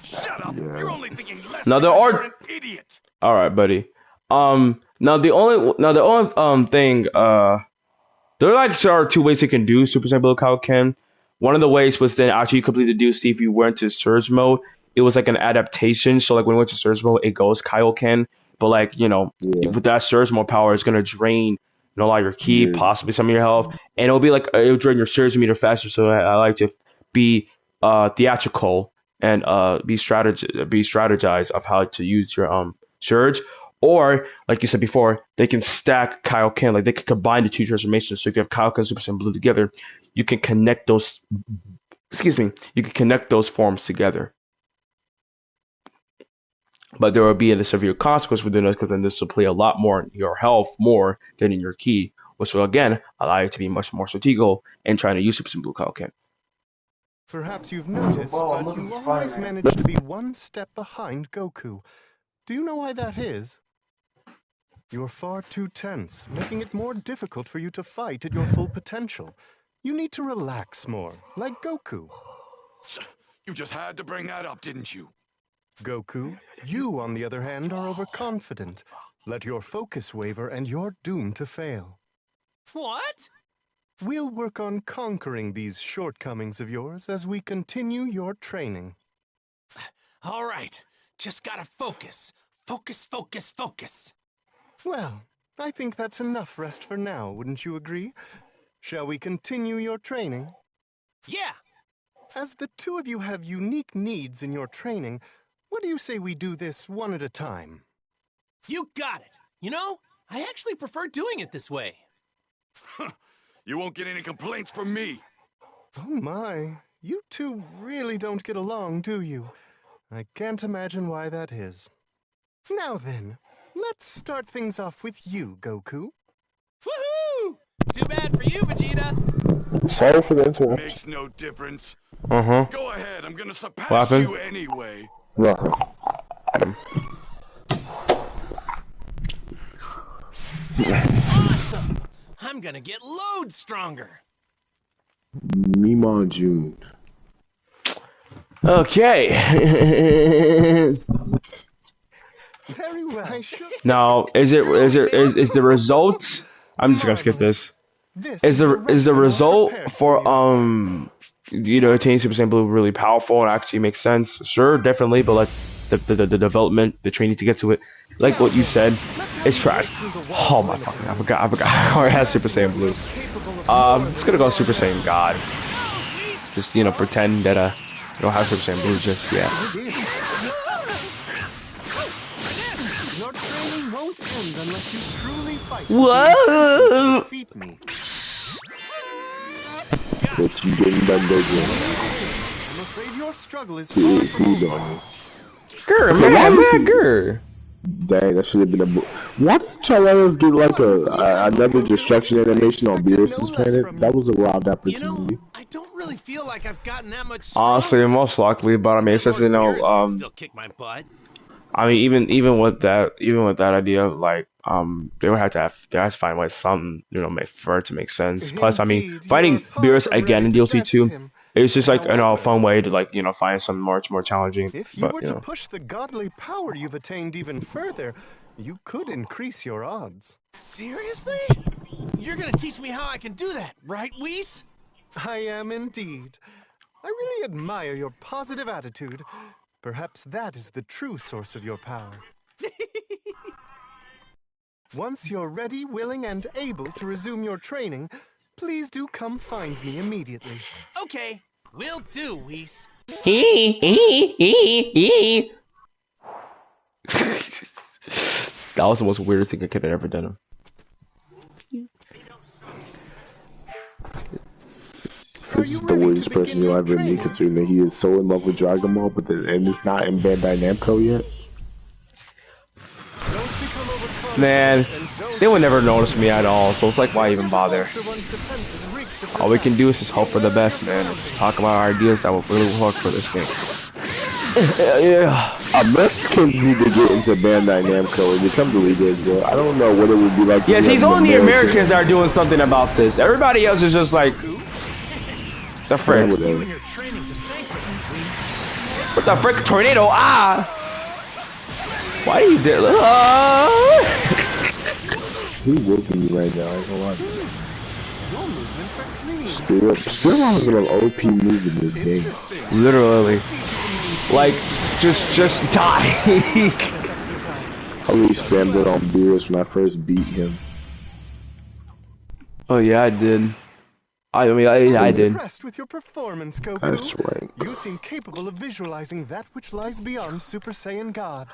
Shut up! Yeah. You're only thinking less Now, there because are- you're an idiot. All right, buddy. Now the only thing there are two ways you can do Super Saiyan Blue Kaioken. One of the ways was then actually complete the DLC if you went to Surge mode. It was like an adaptation, so like when you went to Surge mode, it goes Kaioken, but like Yeah. with that Surge mode power, it's gonna drain a lot of your ki, Yeah. possibly some of your health, and it'll be like it'll drain your Surge meter faster. So I like to be theatrical and be strategized of how to use your Surge. Or, like you said before, they can stack Kaioken, like they can combine the two transformations. So if you have Kaioken and Super Saiyan Blue together, you can connect those. You can connect those forms together. But there will be a severe consequence for doing this because then this will play a lot more in your health more than in your ki, which will again allow you to be much more strategical in trying to use Super Saiyan Blue Kaioken. Perhaps you've noticed, but you always manage to be one step behind Goku. Do you know why that is? You're far too tense, making it more difficult for you to fight at your full potential. You need to relax more, like Goku. You just had to bring that up, didn't you? Goku, you, on the other hand, are overconfident. Let your focus waver and you're doomed to fail. What? We'll work on conquering these shortcomings of yours as we continue your training. All right, just gotta focus. Focus, focus, focus. Well, I think that's enough rest for now, wouldn't you agree? Shall we continue your training? Yeah! As the two of you have unique needs in your training, what do you say we do this one at a time? You got it. You know, I actually prefer doing it this way. You won't get any complaints from me. Oh my, you two really don't get along, do you? I can't imagine why that is. Now then, let's start things off with you, Goku. Woohoo! Too bad for you, Vegeta. Sorry for the interruption. Makes no difference. Uh-huh. Go ahead, I'm gonna surpass you anyway. Awesome! I'm gonna get loads stronger. Mima June. Okay. Very well. I should... Now, is the result? I'm just gonna skip this. Is the result for attaining Super Saiyan Blue really powerful and actually makes sense? Sure, definitely, but like the development, the training to get to it, like what you said, it's trash. Oh my fucking! I forgot. I already had Super Saiyan Blue. It's gonna go Super Saiyan God. Just pretend that you don't have Super Saiyan Blue just yet. Your training won't end unless you truly fight. Whoa! Defeat me. What you getting done, baby? I'm afraid your struggle is far from over. Grr, man, grr. Dang, that should have been a. Why didn't y'all let us get like another destruction animation on Beerus's planet? That was a wild opportunity. I don't really feel like I've gotten that much stronger. Honestly, most likely, but I mean, it's just still kick my butt. I mean, even with that idea, like, they would have to find like something, for it to make sense. Plus, I mean, fighting Beerus again in DLC 2, it's just like a fun way to find something much more challenging. If you were to push the godly power you've attained even further, you could increase your odds. Seriously? You're gonna teach me how I can do that, right, Whis? I am indeed. I really admire your positive attitude. Perhaps that is the true source of your power. Once you're ready, willing, and able to resume your training, please do come find me immediately. Okay, will do, Whis. That was the most weirdest thing I could have ever done. Fritz is the weirdest person you'll ever meet, considering that he is so in love with Dragon Ball, and it's not in Bandai Namco yet. Man, they would never notice me at all, so it's like, why even bother? All we can do is just hope for the best, man, and just talk about ideas that will really work for this game. Yeah. Americans need to get into Bandai Namco and become really good. I don't know what it would be like. Yes, he's only the Americans that are doing something about this. Everybody else is just like the frick. What the frick? Tornado? Ah! Why do you do He whooping you right now, I ain't gonna lie. Spirit Round is an OP move in this game. Literally. Like, just die. I really spammed it on Beerus when I first beat him. Oh yeah, I did. I mean, I did. Impressed with your performance, Goku. That's right. You seem capable of visualizing that which lies beyond Super Saiyan God.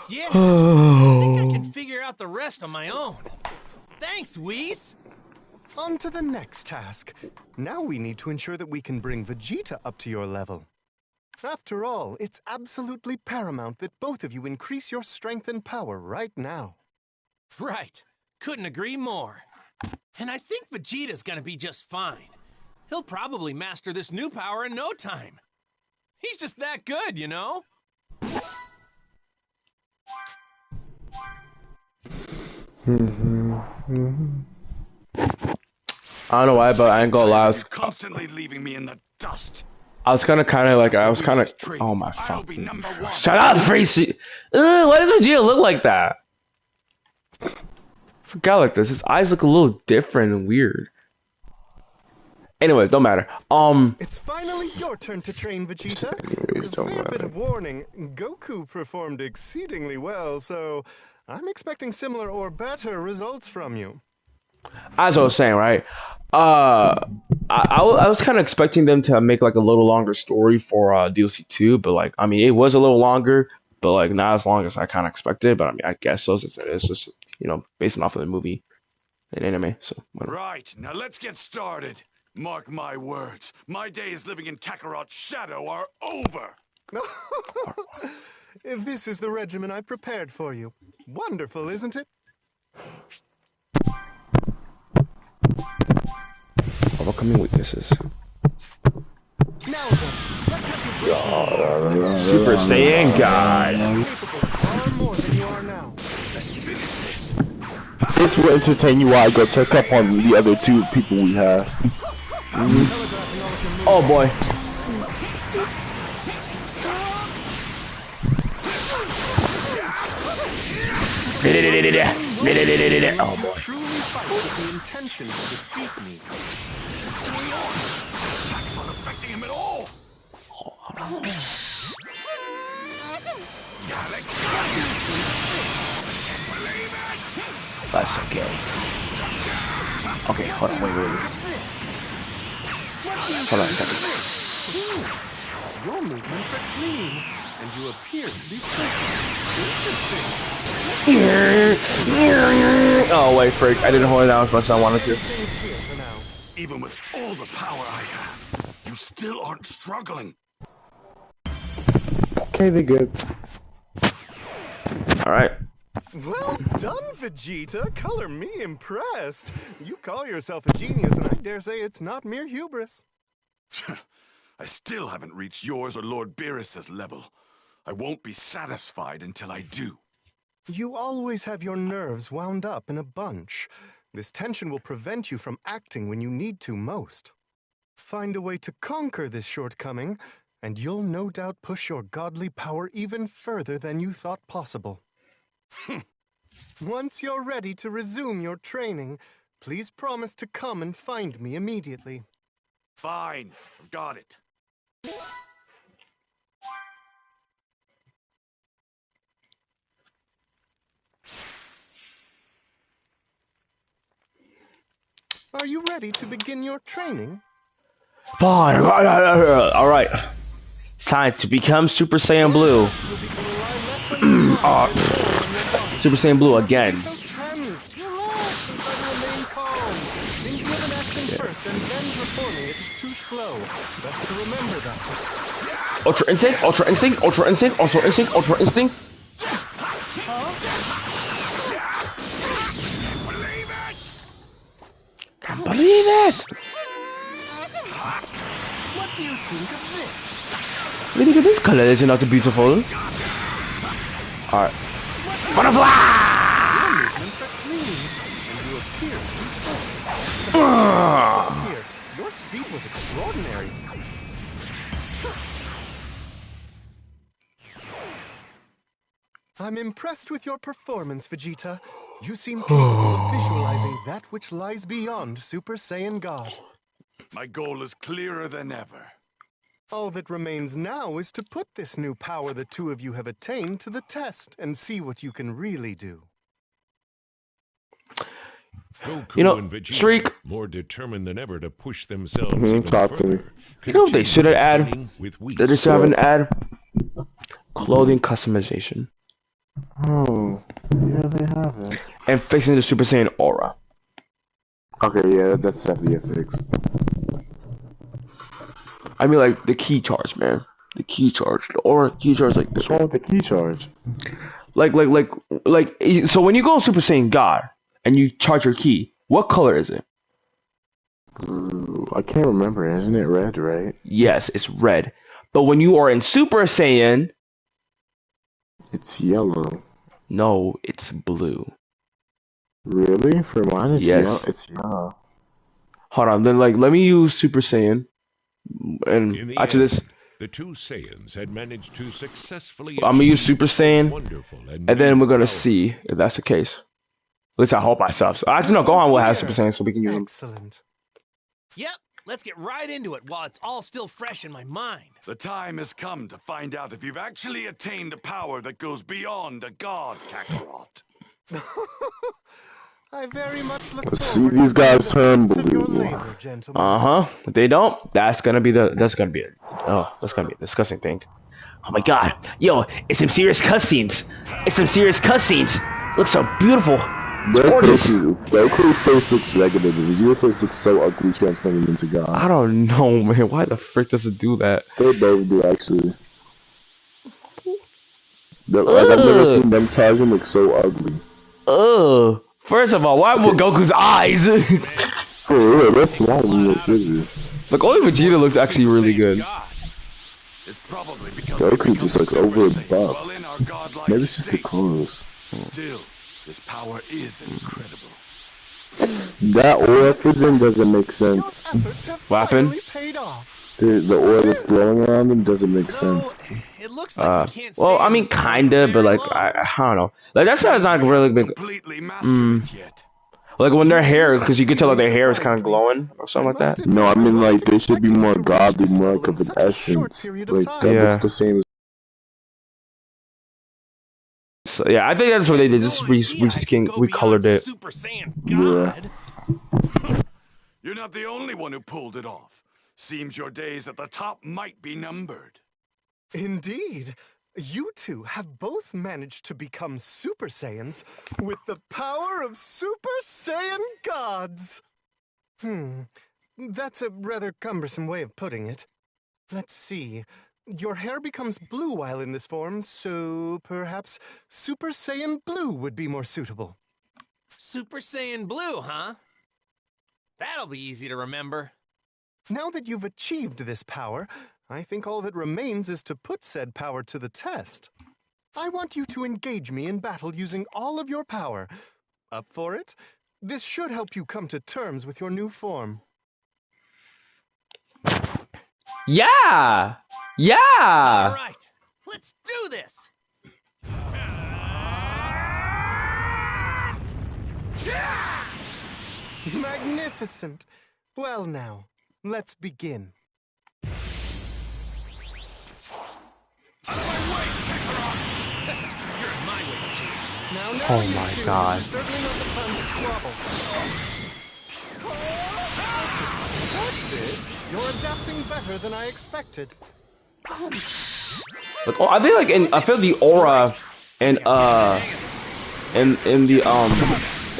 Yeah, I think I can figure out the rest on my own. Thanks, Whis. On to the next task. Now we need to ensure that we can bring Vegeta up to your level. After all, it's absolutely paramount that both of you increase your strength and power right now. Right. Couldn't agree more. And I think Vegeta's gonna be just fine. He'll probably master this new power in no time. He's just that good, you know? I don't know why, but I ain't gonna lie. Constantly leaving me in the dust. I was kind of like, I was kind of. Oh my fucking! Shut up, Freezy! Why does Vegeta look like that? Forgot like this. His eyes look a little different and weird. Anyways, don't matter. It's finally your turn to train, Vegeta. With a fair bit of warning, Goku performed exceedingly well, so I'm expecting similar or better results from you. As I was saying, right? I was kind of expecting them to make like a little longer story for DLC 2, but like I mean, it was a little longer, but like not as long as I kind of expected. But I mean, I guess so. It's just based off of the movie and anime. So whatever. Right now, let's get started. Mark my words, my days living in Kakarot's shadow are over. This is the regimen I prepared for you. Wonderful, isn't it? Overcoming weaknesses. Now then, let's have your Super Saiyan God. far more than you are now. Let's finish this. This will entertain you while I go check up on the other two people we have. Oh boy. Oh boy. Truly fight with the intention to defeat me. Attacks aren't affecting him at all. That's okay. Okay, hold on, wait. Hold on a second. Your movements are clean, and you appear to be focused. Interesting. Oh wait, freak! I didn't hold it down as much as I wanted to. Things here for now. Even with all the power I have, you still aren't struggling. Okay, they're good. All right. Well done, Vegeta. Color me impressed. You call yourself a genius, and I dare say it's not mere hubris. I still haven't reached yours or Lord Beerus's level. I won't be satisfied until I do. You always have your nerves wound up in a bunch. This tension will prevent you from acting when you need to most. Find a way to conquer this shortcoming, and you'll no doubt push your godly power even further than you thought possible. Once you're ready to resume your training, please promise to come and find me immediately. Fine, I've got it. Are you ready to begin your training? Fine. All right. It's time to become Super Saiyan Blue. Super Saiyan Blue again. So tense. Relax and try to remain calm. Think of an action first and then performing it is too slow. Best to remember that. Ultra Instinct, Ultra Instinct, Ultra Instinct, Ultra Instinct, Ultra Instinct. Can't believe it! What do you think of this? What do you think of this color? Is it not beautiful? Alright. Butterfly! Here, your speed was extraordinary. I'm impressed with your performance, Vegeta. You seem capable of visualizing that which lies beyond Super Saiyan God. My goal is clearer than ever. All that remains now is to put this new power the two of you have attained to the test and see what you can really do. Goku and Vegeta, Streak. more determined than ever to push themselves even talk to me. further. You know what they should have added? Training with Whis. They just have an ad. Clothing customization. Oh, yeah, they have it. And fixing the Super Saiyan aura. Okay, yeah, that's definitely a fix. I mean, like, the key charge, man. The key charge. The aura key charge, like this. What's wrong with the key charge? Like, so when you go on Super Saiyan God and you charge your key, what color is it? Ooh, I can't remember. Isn't it red, right? Yes, it's red. But when you are in Super Saiyan, it's yellow. no, it's blue. Really? For mine, it's Yes. yeah. Hold on. Then like let me use Super Saiyan, and In the after this, end, the two Saiyans had managed to successfully I'm gonna use achieve Super Saiyan, wonderful and and then new we're gonna power. see if that's the case. At least I hope myself. So actually, You're no. both Gohan will have Super here. Saiyan, so we can use him. Excellent. Yep, let's get right into it while it's all still fresh in my mind. The time has come to find out if you've actually attained a power that goes beyond a god, Kakarot. I very much look Let's see forward these to seeing guys the turn fruits of your blue. labor, gentlemen. If they don't, that's gonna be a disgusting thing. Oh my god, yo, it's some serious cutscenes. It's some serious cutscenes. Looks so beautiful. It's gorgeous. Goku's face looks regular, but your face looks so ugly transforming into God. I don't know, man. Why the frick does it do that? They both do, actually. Like, I've never seen them charge him look so ugly. Ugh. First of all, why more Goku's eyes? For real, that's why we should. Like, only Vegeta looked actually really good. It's probably because Goku just like over well in our godlike Maybe it's just the state. clothes. Still, this power is incredible. That aura for them doesn't make sense. What happened? Paid off. The aura that's glowing around them doesn't make sense. It looks like we can't well, stay I in mean, this world kinda, for but very like, long. I don't know. Like, that sounds not really big. Completely mastered it yet. Like, when their hair, because you can tell that their hair is kind of glowing or something like that. No, I mean, like, they should be more godly, more like of an essence. Like, that looks the same as. So, yeah, I think that's what they did. Just recolored it. Super Saiyan God. You're not the only one who pulled it off. Seems your days at the top might be numbered. Indeed. You two have both managed to become Super Saiyans with the power of Super Saiyan gods. That's a rather cumbersome way of putting it. Let's see. Your hair becomes blue while in this form, so perhaps Super Saiyan Blue would be more suitable. Super Saiyan Blue, huh? That'll be easy to remember. Now that you've achieved this power, I think all that remains is to put said power to the test. I want you to engage me in battle using all of your power. Up for it? This should help you come to terms with your new form. Yeah! Yeah! All right, let's do this! Magnificent! Well now, let's begin. Out of my way, Kakarot! You're in my way, Vegeta. Now, Oh you my two, God. This is certainly not the time to squabble. That's it. You're adapting better than I expected. Like, oh, I think I feel the aura in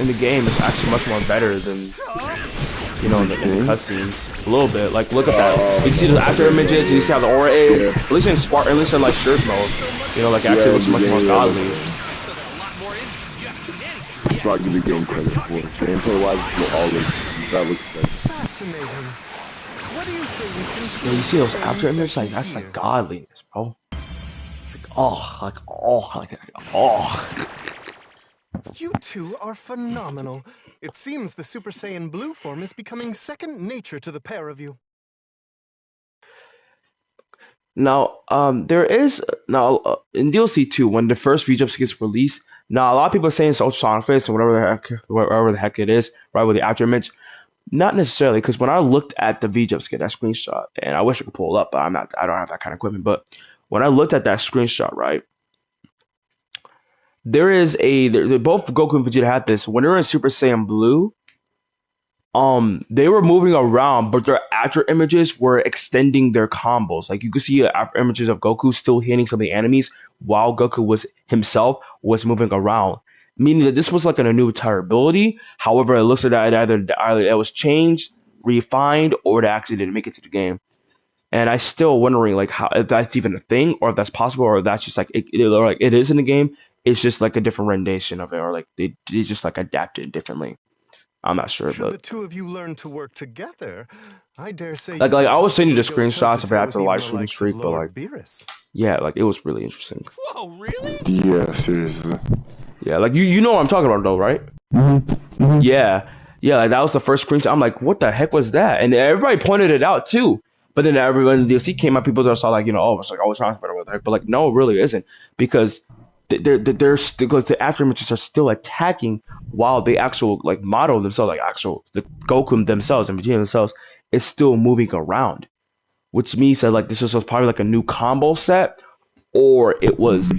the game is actually much more better than in the cutscenes. A little bit. Like, look at that. You can see the after images. You see how the aura is. At least in Spartan, at least in like Shirts mode. Like actually looks much more godly. It's not giving the game credit for it. Gameplay wise, all that looks good. Fascinating. What do you say we conclude? Yo, you see those after images? Like, that's like godliness, bro. You two are phenomenal. It seems the Super Saiyan Blue form is becoming second nature to the pair of you. Now, there is in DLC 2 when the first VJups gets released. Now, a lot of people are saying it's ultrasonic face and whatever the heck it is, right with the after image. Not necessarily, because when I looked at the VJups that screenshot, and I wish I could pull it up, but I don't have that kind of equipment. But when I looked at that screenshot, right, both Goku and Vegeta had this. When they were in Super Saiyan Blue, they were moving around, but their after images were extending their combos. Like, you could see after images of Goku still hitting some of the enemies while Goku was moving around, meaning that this was like a new entire ability. However, it looks like that either it was changed, refined, or it actually didn't make it to the game. And I still wondering like how if that's even a thing, or if that's possible, or if that's just like it is in the game. It's just like a different rendition of it, or like they just like adapted it differently. I'm not sure, Should but the two of you learn to work together, I dare say. like I was sending you the possibly go screenshots of it toe-to-toe after the with live even stream likes of streak, but Lord like Beerus. yeah, like it was really interesting. Whoa, really? Yeah, seriously. Yeah, like you know what I'm talking about though, right? Yeah, yeah, like that was the first screenshot. I'm like, what the heck was that? And everybody pointed it out too. But then everyone the DLC came out, people just saw like, oh, it's like, oh, it's transfer what the heck. But like, no, it really isn't because they're still like, the afterimages are still attacking while the actual like model themselves, like actual the Goku themselves and Vegeta themselves, is still moving around, which means that like this was probably like a new combo set, or it was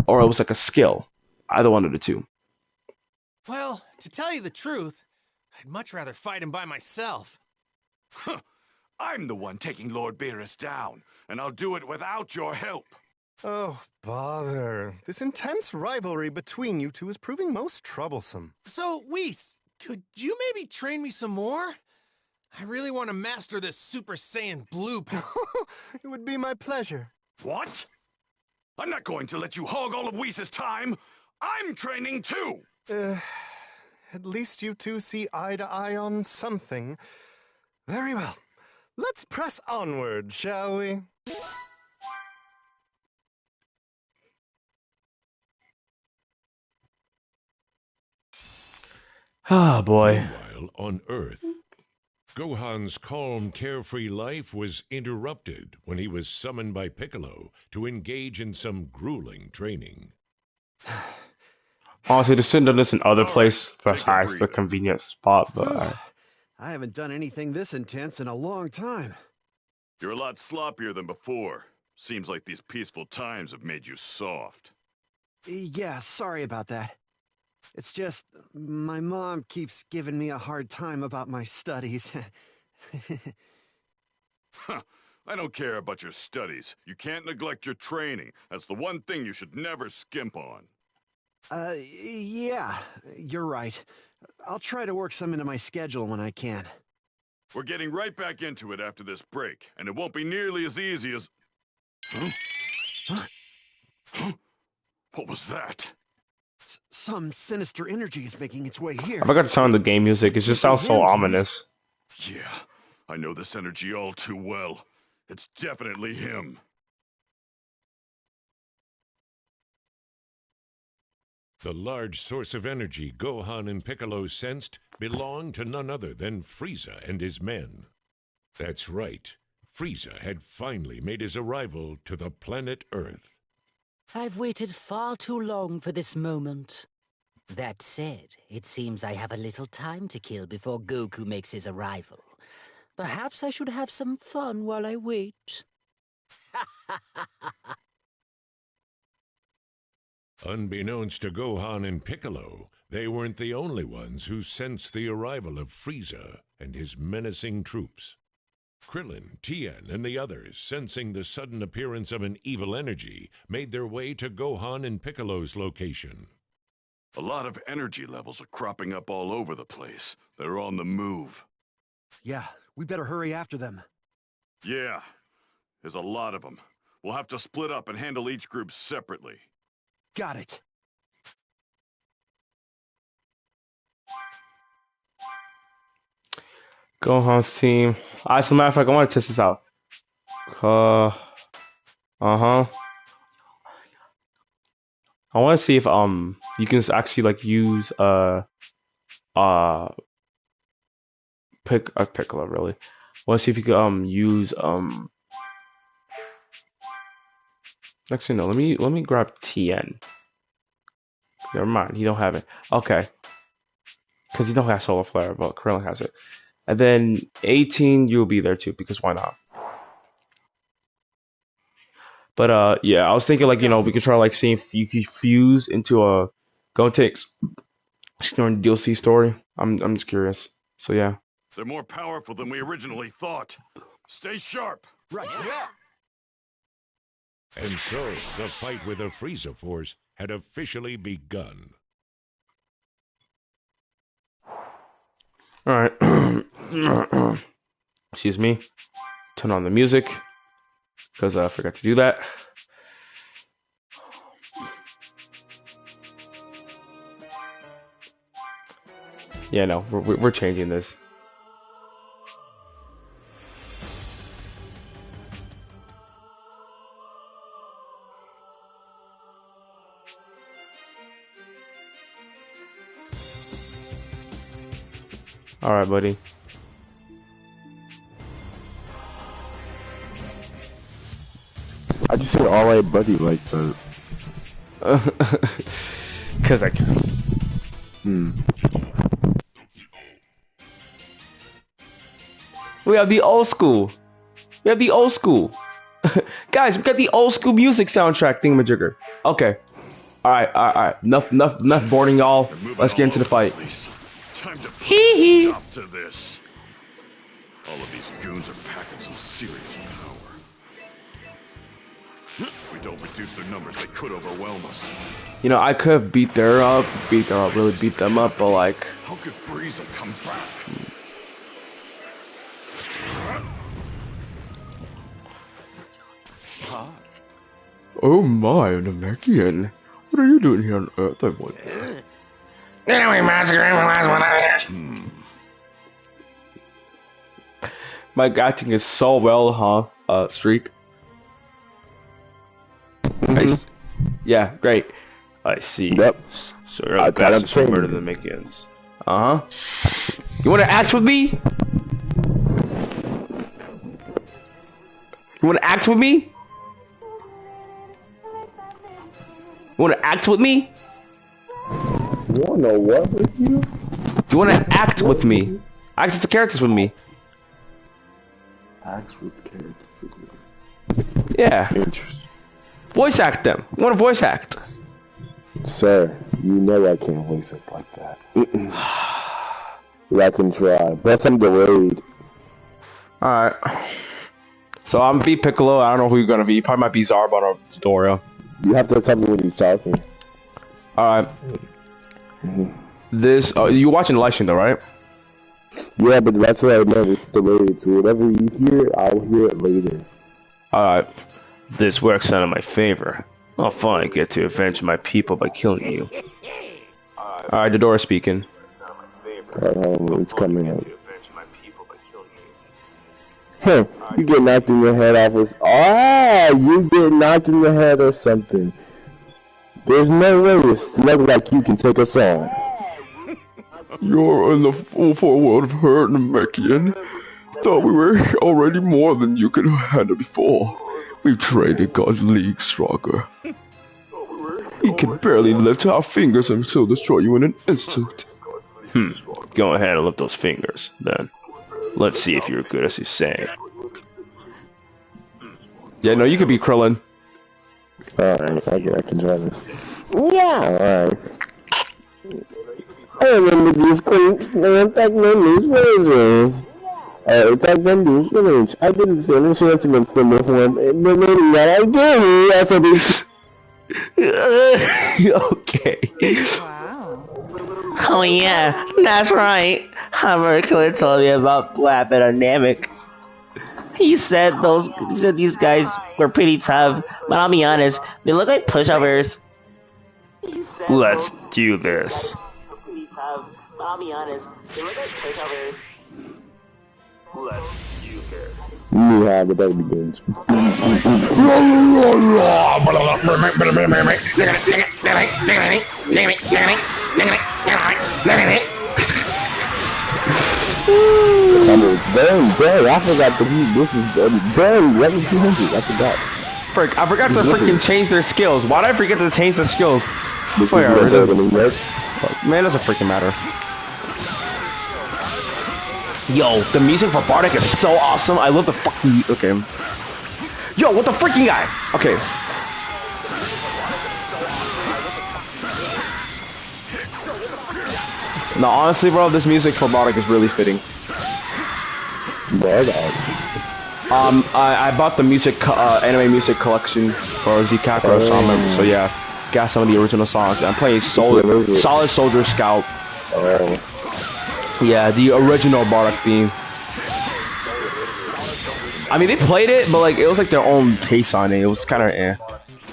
or it was like a skill, either one of the two. Well, to tell you the truth, I'd much rather fight him by myself. I'm the one taking Lord Beerus down, and I'll do it without your help. Oh, bother. This intense rivalry between you two is proving most troublesome. So, Whis, could you maybe train me some more? I really want to master this Super Saiyan Blue power. It would be my pleasure. What? I'm not going to let you hog all of Whis' time. I'm training too. At least you two see eye to eye on something. Very well. Let's press onward, shall we? Oh boy. Meanwhile, on Earth, Gohan's calm, carefree life was interrupted when he was summoned by Piccolo to engage in some grueling training. Honestly, they should have done this in other All right, place take a besides the breather. convenient spot, but I haven't done anything this intense in a long time. You're a lot sloppier than before. Seems like these peaceful times have made you soft. Yeah, sorry about that. It's just, my mom keeps giving me a hard time about my studies. Huh. I don't care about your studies. You can't neglect your training. That's the one thing you should never skimp on. Yeah, you're right. I'll try to work some into my schedule when I can. We're getting right back into it after this break, and it won't be nearly as easy as... Huh? Huh? What was that? Some sinister energy is making its way here. I forgot to turn on the game music. It just sounds so ominous. Yeah, I know this energy all too well. It's definitely him. The large source of energy Gohan and Piccolo sensed belonged to none other than Frieza and his men. That's right, Frieza had finally made his arrival to the planet Earth. I've waited far too long for this moment. That said, it seems I have a little time to kill before Goku makes his arrival. Perhaps I should have some fun while I wait. Unbeknownst to Gohan and Piccolo, they weren't the only ones who sensed the arrival of Frieza and his menacing troops. Krillin, Tien, and the others, sensing the sudden appearance of an evil energy, made their way to Gohan and Piccolo's location. A lot of energy levels are cropping up all over the place. They're on the move. Yeah, we better hurry after them. Yeah, there's a lot of them. We'll have to split up and handle each group separately. Got it. Gohan's team. As a matter of fact, I want to test this out. I want to see if you can actually like use Piccolo really. I want to see if you could use Actually no, let me grab Tien. Never mind, he don't have it. Okay, because he don't have Solar Flare, but Krillin has it. And then 18, you'll be there too, because why not? But yeah, I was thinking like, we could try like seeing if you could fuse into a Gotenks exploring DLC story. I'm just curious. So yeah. They're more powerful than we originally thought. Stay sharp. Right. Yeah. And so, the fight with the Frieza Force had officially begun. Alright. Excuse me. Turn on the music. Because I forgot to do that. Yeah, no, we're changing this. All right, buddy. I just said all right, buddy, like that. Cause I can. We have the old school. We have the old school. Guys, we got the old school music soundtrack thingamajigger. Okay. Alright. Enough boring, y'all. Let's get into the fight. Time to put Hee a stop to this. All of these goons are packing some serious power. If we don't reduce their numbers, they could overwhelm us. You know, I could have beat them up, really beat them up, but like... How could Frieza come back? Oh my, Namekian. What are you doing here on Earth, I wonder? Anyway, my acting is so well, huh, Streak? Nice. Yeah, great. I see. Yep. So you're the best who murdered the Namekians. Uh-huh. You wanna act with me? You wanna act with me? You wanna act with me? You wanna what with you? You wanna act with me? Act with the characters with me. Act with characters with me. Yeah. Interesting. Voice act them. You wanna voice act? Sir, you know I can't voice it like that. But I can try. But I'm delayed. Alright. So I'm be Piccolo. I don't know who you're gonna be. Probably might be Zarba or Doria. You have to tell me when he's talking. Alright. This, you watching the live stream though, right? Yeah, but that's what I meant. It's delayed. So whatever you hear, I'll hear it later. Alright. This works out in my favor. I'll finally get to avenge my people by killing you. Alright, Dodora speaking. It's coming up. Huh, you get knocked in your head off with... you get knocked in the head or something. There's no way a slug like you can take us on. You're in the full world of hurt, Namekian. Thought we were already more than you could handle before. We traded God's league stronger. He can barely lift our fingers and still destroy you in an instant. Go ahead and lift those fingers, then. Let's see if you're good as you say. Yeah, no, you could be Krillin. Alright, I can try this. Yeah! Alright. I remember these clips, and attack my news versions. Attack my news village. I didn't stand a chance against them before, and the lady that I do, that's a big... Okay. Wow. Oh yeah, that's right. Hammer told me about Blap and Namek. He said these guys were pretty tough, but I'll be honest, they look like pushovers. Let's do this. You know how the battle begins. Dang, I forgot this is dang, level 200, I forgot. Frick, I forgot to freaking change their skills. Why did I forget to change the skills? Man, doesn't freaking matter. Yo, the music for Bardock is so awesome. I love the fucking... Okay. Yo, what the freaking guy? Okay. No, honestly, bro, this music for Bardock is really fitting. I bought the music, anime music collection for Zkakra, so yeah, got some of the original songs. I'm playing Solid Soldier Scout. Yeah, the original Bardock theme. I mean, they played it, but like it was like their own taste on it. It was kind of eh.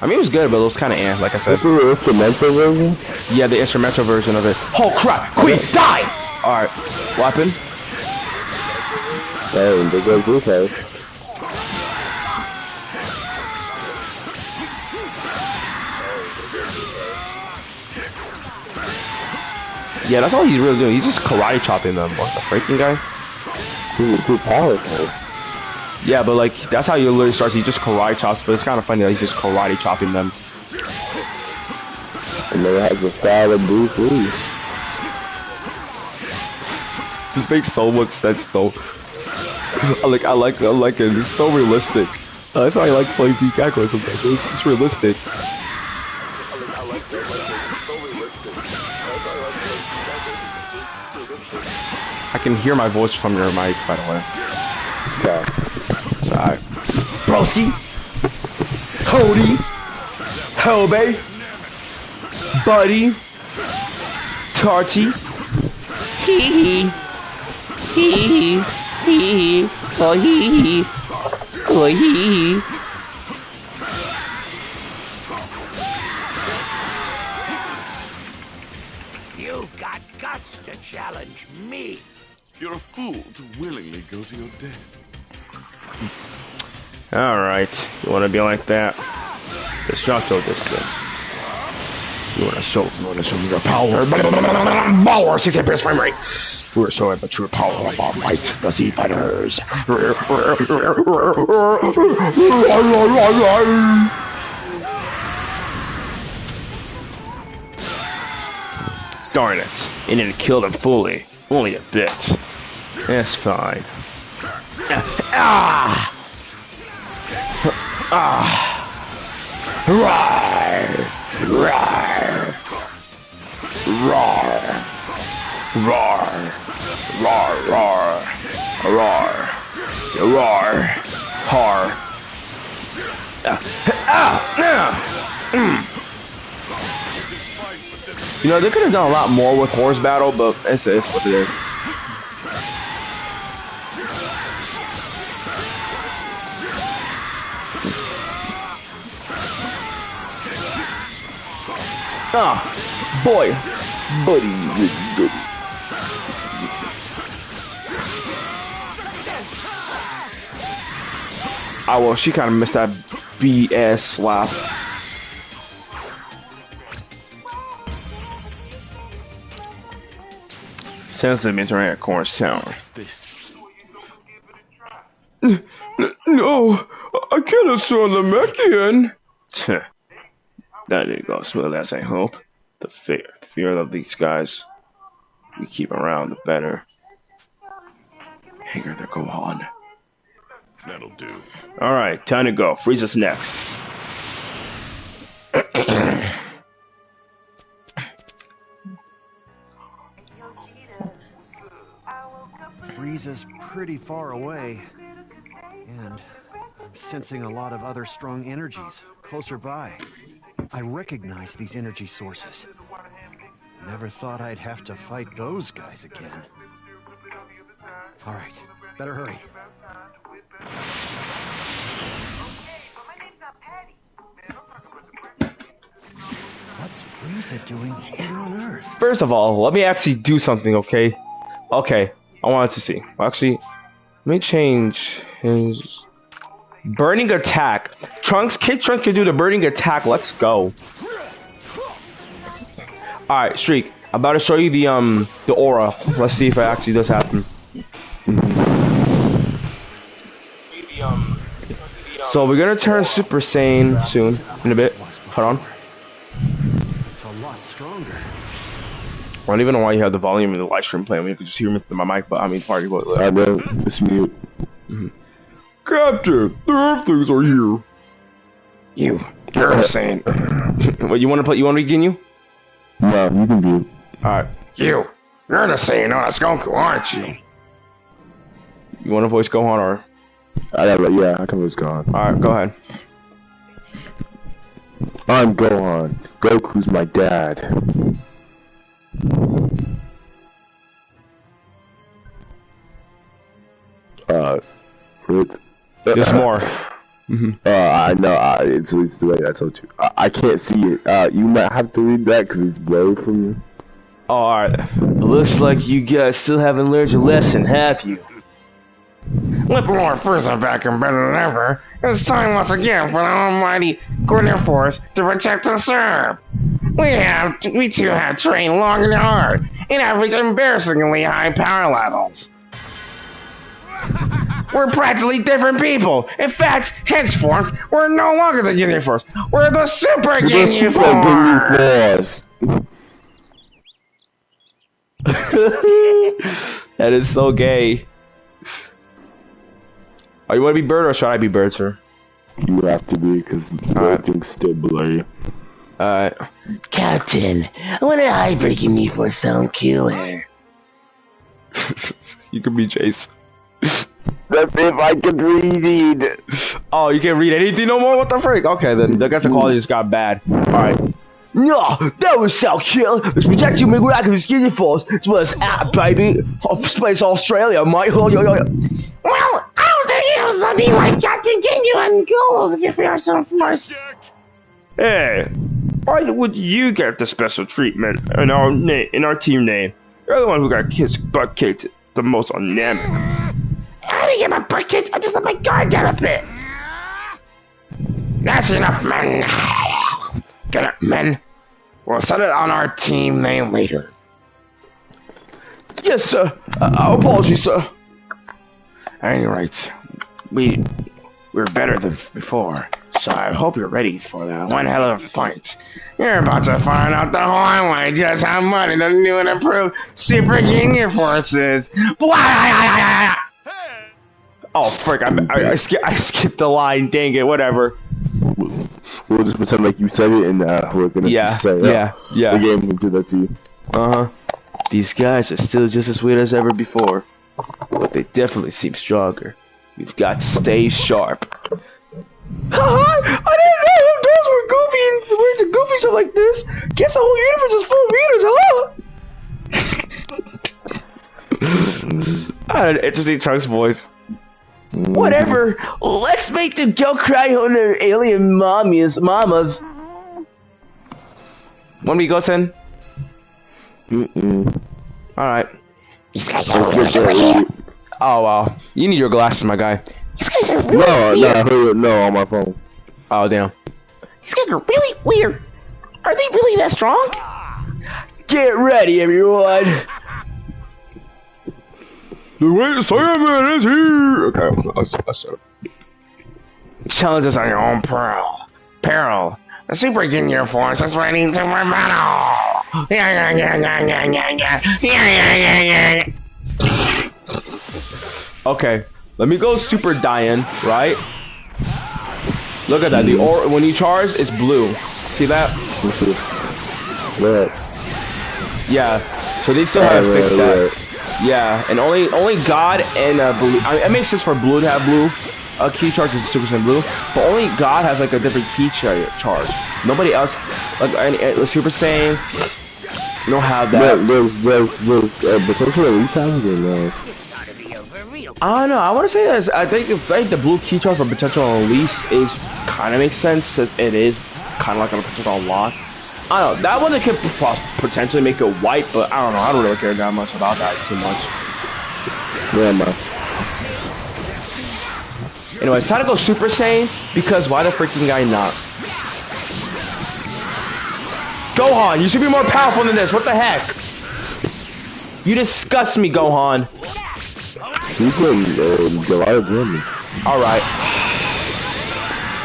I mean, it was good, but it was kind of eh, like I said. The instrumental version? Yeah, the instrumental version of it. Oh crap! Queen, die! Alright, what happened? Hey, there goes this house. Yeah, that's all he's really doing. He's just karate chopping them. What, the freaking guy? He's too powerful. Yeah, but like that's how you literally starts. He just karate chops, but it's kind of funny that he's just karate chopping them. And then it has the style of Bruce Lee. This makes so much sense though. I like it. It's so realistic. That's why I like playing Dbzk sometimes. It's just realistic. I can hear my voice from your mic, by the way. Sorry. Broski. Cody. Helbay. Buddy. Tarty. Hee hee. Hee hee. Hee hee. Oh hee hee. Oh hee hee. You've got guts to challenge me. You're a fool to willingly go to your death. Alright, you wanna be like that? Let's not show this thing. You wanna show me your power. Power, 60 FPS frame rate. We're showing the true power of our might, the Sea Fighters. Darn it, you didn't kill them fully. Only a bit. That's fine. Ah! Ah! Roar! Roar! Roar! Roar! Roar! Roar! Roar! Roar! Har! You know, they could have done a lot more with horse battle, but it's what it is. Ah, boy, buddy. Oh well, she kind of missed that BS slap. Sensitive internet corner town. No, I can't assume the Mechian. That didn't go smooth as I hope. The fear of these guys. We keep around, the better. Hanger, there, go on. That'll do. All right, time to go. Frieza's next. Frieza's pretty far away, and I'm sensing a lot of other strong energies closer by. I recognize these energy sources. Never thought I'd have to fight those guys again. All right, better hurry. What's Frieza doing here on Earth? First of all, let me actually do something, okay? Okay, I wanted to see. Actually, let me change his burning attack. Kid Trunks can do the burning attack. Let's go. All right, Streak. I'm about to show you the aura. Let's see if it actually does happen. So we're gonna turn Super Saiyan soon, in a bit. Hold on. It's a lot stronger. I don't even know why you have the volume in the live stream playing. We could just hear me through my mic, but I mean, party. I know. Just mute. Captain, the Earthlings are here. You're insane. What you want to play? You want me to begin you? No, you can mute. All right. You're the Saiyan known as Goku, aren't you? You want to voice Gohan or? Yeah, I can voice Gohan. All right, go ahead. I'm Gohan. Goku's my dad. There's more. I know. It's the way I told you. I can't see it. You might have to read that because it's blurry from you. Oh, alright. Looks like you guys still haven't learned your lesson, have you? With Lord Frieza back and better than ever, it's time once again for the almighty Golden Force to protect and serve. We two have trained long and hard and have reached embarrassingly high power levels. We're practically different people. In fact, henceforth, we're no longer the Ginyu Force. We're the Super Ginyu Force. That is so gay. Oh, you want to be Bird or should I be Bird, sir? You have to be, because everything's still blurry. Alright. Captain, when did hybriding me for some killer? You can be Jace. That's if I can read. Oh, you can't read anything no more? What the frick? Okay, then I guess the quality just got bad. Alright. No, that was so kill. Let's protect you, miraculous Ginyu Force, as well as baby, of Space Australia, mate. Well, I was thinking of something like Captain Ginyu and Golos if you're so force. Hey, why would you get the special treatment in our team name? You're the one who got butt kicked the most on Namek. I didn't get my butt kicked. I just let my guard down a bit. That's enough, men. Get it, men. We'll set it on our team name later. Yes, sir. Apologies, sir. Alright, we're better than before, so I hope you're ready for that one hell of a fight. You're about to find out the hard way just how much the new and improved Super Ginyu Force is. Oh, frick, I skipped the line, dang it, whatever. We'll just pretend like you said it, and we're gonna just say, yeah. The game can do that to you. Uh-huh. These guys are still just as weird as ever before, but they definitely seem stronger. We've got to stay sharp. Haha! I didn't know those were goofy and weird and goofy stuff like this. Guess the whole universe is full of readers. Hello. Interesting Trunks voice. Whatever. Let's make them go cry on their alien mamas. Want me to go, Sen? Alright. These guys are really weird. Oh, wow. You need your glasses, my guy. These guys are really weird. No, on my phone. Oh, damn. These guys are really weird. Are they really that strong? Get ready, everyone. The way Saiyaman is here! Okay, let's start. Challenge us on your own peril. The Super Ginyu Force is ready to battle. Okay, let me go Super Dian, right? Look at that. When you charge, it's blue. See that? Yeah. So they still haven't fixed that. Yeah, and only God and blue. I mean, it makes sense for blue to have blue. Key charge is Super Saiyan blue, but only God has like a different key charge. Nobody else, like Super Saiyan, don't have that. Does potential at least have it or no? I don't know. I want to say this. I think the blue key charge for potential unleash is kind of makes sense since it is kind of like a potential unlock. I don't know. That one they could potentially make it white, but I don't know. I don't really care that much about that too much. Yeah, man. Anyway, it's time to go Super Saiyan because why the freaking guy not? Gohan, you should be more powerful than this. What the heck? You disgust me, Gohan. You can get out of Germany. All right.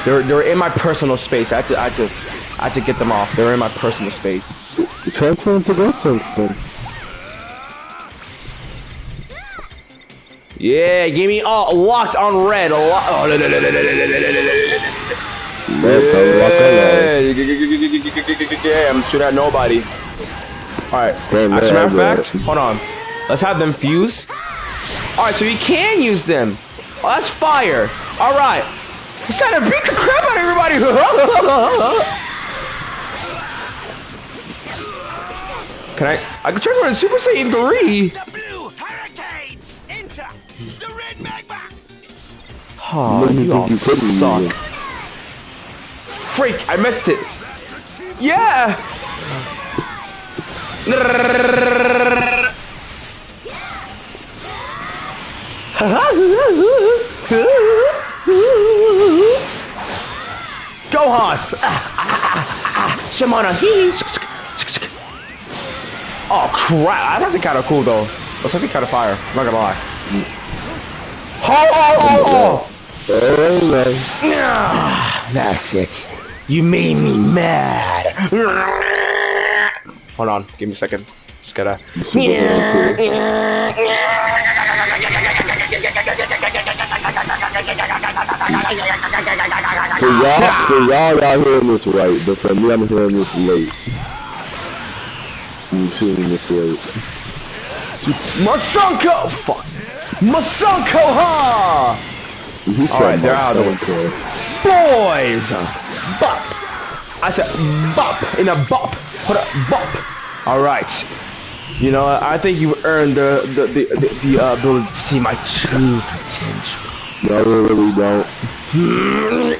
They're in my personal space. I had to get them off. They're in my personal space. You transfer into Gotenks then. Yeah, give me locked on red. Yeah, I'm shooting at nobody. Alright, as a matter of fact, hold on. Let's have them fuse. Alright, so you can use them. Oh, that's fire. Alright. He's trying to beat the crap out of everybody. I can turn on Super Saiyan 3. The blue hurricane into the red magma. Oh, you all suck. Freak, I missed it. Yeah. Gohan. Shimona, hee. Oh crap! That's actually kind of cool though. That's actually kind of fire. I'm not gonna lie. Oh! That's it. You made me mad. Hold on, give me a second. Just gotta. For y'all hearing this right, but for me, I'm hearing this late. I'm seeing this late. Masanko! Fuck! Masanko, ha! Alright, they're out of the way. Boys! Bop! I said bop! In a bop! Put a bop! Alright. You know, I think you've earned the ability to see my true potential. No, I really don't. No,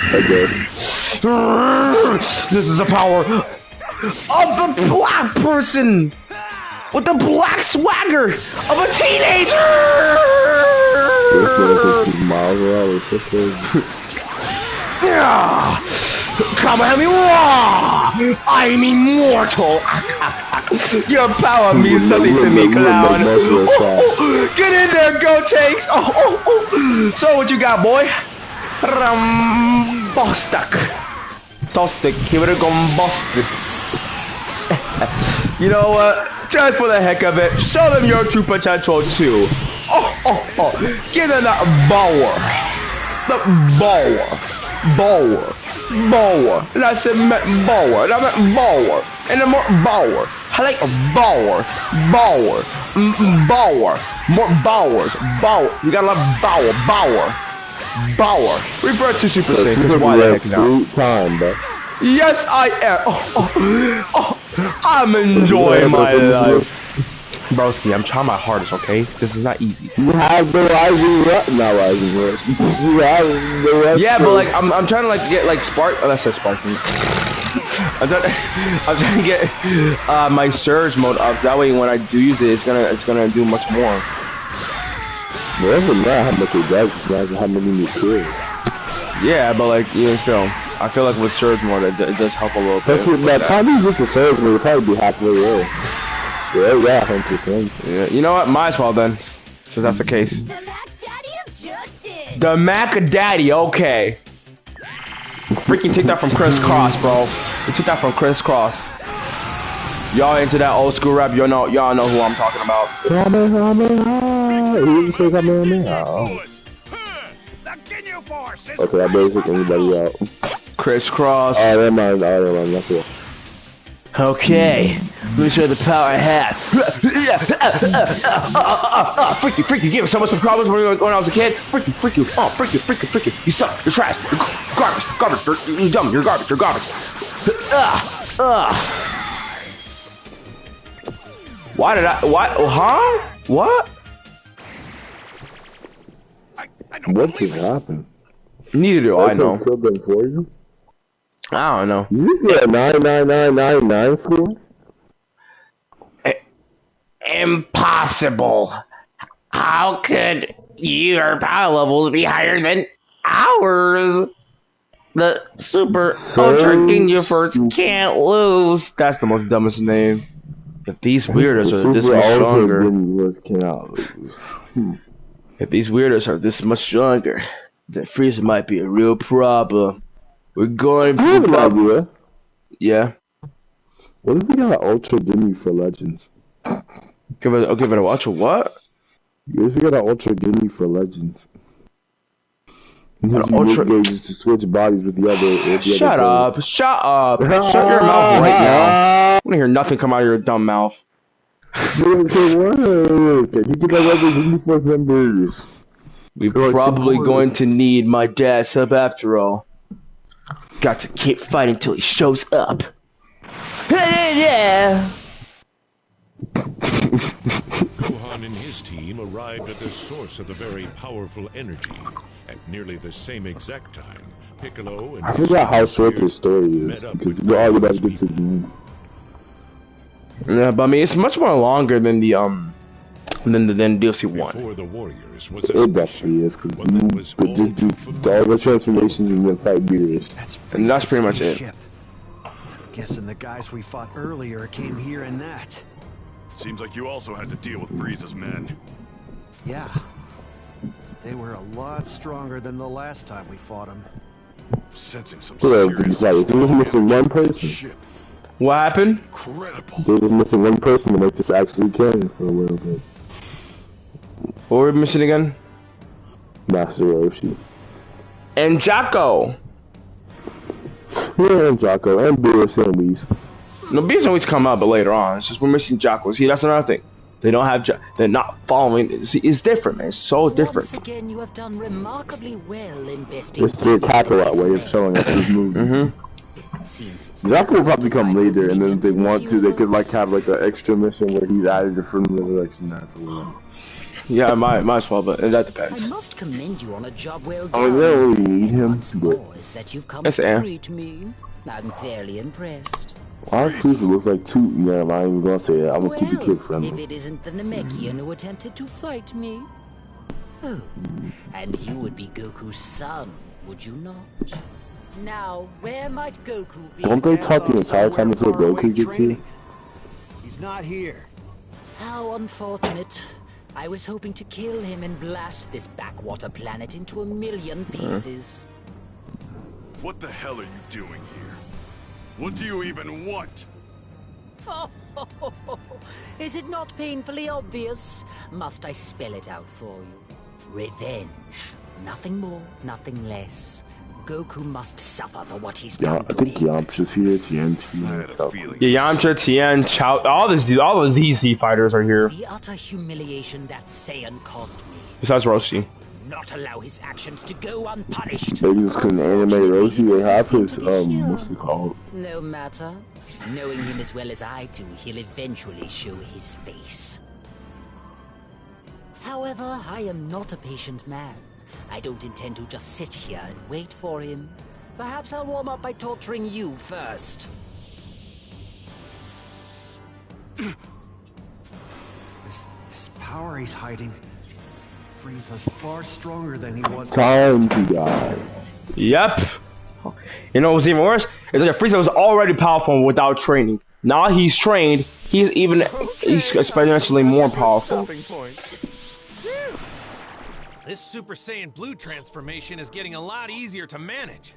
I guess. This is the power of the black person with the black swagger of a teenager. Kamehameha! I'm immortal! Your power means nothing to me, clown! Get in there, go Tanks! So what you got, boy? Bostak. Tostic, he would've gone busted. You know what? Just for the heck of it, show them your true potential too. Give them that bower. The bower. Bower. And I said bower. And I meant bower. And then more bower. I like bower. Bower. More bowers. Bower. You gotta love bower. Revert to Super Saiyan. Because why the heck not? Time, bro. Yes, I am. I'm enjoying my life. Broski, I'm trying my hardest, okay? This is not easy. You have the not rising rush. You have the rush. Yeah, but like I'm trying to like get like spark. Oh, that says sparking. I'm trying to get my surge mode up. So that way, when I do use it, it's gonna do much more. Well, it doesn't matter how much it does. It's matter how many new kills. Yeah, but like still, I feel like with surge mode, it does help a little bit. By the time you get to surge mode, you'll probably be halfway there. Yeah, 100%. Yeah, you know what? Might as well then, since that's the case. The Mac Daddy of Justice. The Mac Daddy, okay. Freaking take that from Chris Cross, bro. We took that from Chris Cross. Y'all into that old school rap? Y'all know who I'm talking about. Who did you say Kamehameha? Okay, I basically anybody out. Chris Cross. Oh, never mind. That's it. Okay, let me show you the power I have. Freaky, give us so much problems when I was a kid. Freaky. You suck, you're trash, you're garbage, you're dumb, you're garbage. Why did huh? What? What just happened? Neither do I know. Something for you? I don't know. You get a 99999 score? Impossible. How could your power levels be higher than ours? The Super Ultra Ginyu can't lose. That's the most dumbest name. If these weirdos are this much stronger, if these weirdos are this much stronger, then Frieza might be a real problem. We're going. I have an idea. Yeah. What if we got an Ultra Ginyu for Legends? Give it an Ultra what? What if we got an Ultra Ginyu for Legends? An Ultra gauges to switch bodies with the other. Shut up! Shut your mouth right now. I don't hear nothing come out of your dumb mouth. You get like other uniform members. We're probably going to need my dad's help after all. Got to keep fighting till he shows up. Yeah. Gohan and his team arrived at the source of the very powerful energy at nearly the same exact time. Piccolo and I forgot how short this story is because we're all about to get to the end. Yeah, but I mean it's much more longer than the And then DLC 1. Before the warriors was a It definitely is, because you could just do all the transformations and then fight Beerus. And that's pretty much it. Spaceship. Guessing the guys we fought earlier came here in that. Seems like you also had to deal with Frieza's men. Yeah. They were a lot stronger than the last time we fought them. Sensing some Well, serious they're just missing one person. ship. What happened? Incredible. They're just missing one person to make this actually canon for a little bit. What were we missing again? Master Roshi. And Jocko. Yeah, and Jocko, and Beerus and Whis. No, Beerus always come out, but later on. It's just we're missing Jocko. See, that's another thing. They don't have. They're not following. See, it's different, man. It's so different. Once again, you have done remarkably well investing. It's their Kakarot way of showing up this movie. Jocko will probably come later, and then if they want to, they could like have like an extra mission where he's added from Resurrection. That's a little. Yeah, might as well, but that depends. I must commend you on a job well I done. mean, they don't really need him, but Is that you've come That's to air. greet me? I'm fairly impressed. our Frieza looks like two. Yeah, I'm not even gonna say it. I'm gonna keep it kid If friendly. it isn't the Namekian who attempted to fight me. Oh, and you would be Goku's son, would you not? Now, where might Goku be? Won't they talk the entire time until Goku gets here? He's not here. How unfortunate. I was hoping to kill him and blast this backwater planet into a million pieces. What the hell are you doing here? What do you even want? Is it not painfully obvious? Must I spell it out for you? Revenge. Nothing more, nothing less. Goku must suffer for what he's Yeah, done I to think me. Yamcha's here. TNT. I had a feeling. Yeah, Yamcha, Tien, Chao, all the ZZ fighters are here. The utter humiliation that Saiyan caused me. Besides Roshi. Not allow his actions to go unpunished. They just couldn't animate Roshi. They have his what's it called? No matter. Knowing him as well as I do, he'll eventually show his face. However, I am not a patient man. I don't intend to just sit here and wait for him. Perhaps I'll warm up by torturing you first. This power he's hiding. Frieza's far stronger than he was. Time to die. Yep. You know what's even worse? Is that Frieza was already powerful without training. Now he's trained, he's exponentially more powerful. This Super Saiyan Blue transformation is getting a lot easier to manage.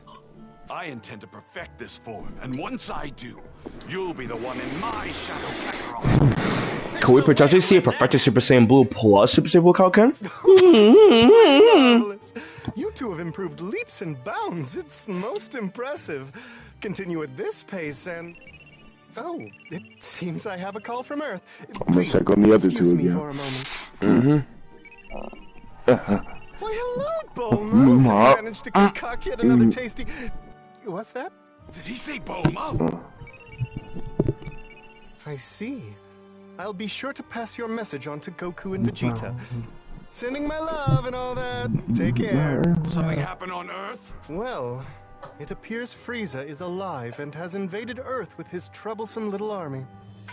I intend to perfect this form, and once I do, you'll be the one in my Shadow Kakarot. Can we potentially see a perfected Super Saiyan Blue plus Super Saiyan Blue Kakarot? Marvelous. You two have improved leaps and bounds. It's most impressive. Continue at this pace and... Oh, it seems I have a call from Earth. I'm gonna check on the other Excuse two me again. for a moment. Mm-hmm. Why, hello, Bulma. You managed to concoct yet another tasty... What's that? Did he say Bulma? I see. I'll be sure to pass your message on to Goku and Vegeta. Sending my love and all that. Take care. Something happened on Earth? Well, it appears Frieza is alive and has invaded Earth with his troublesome little army.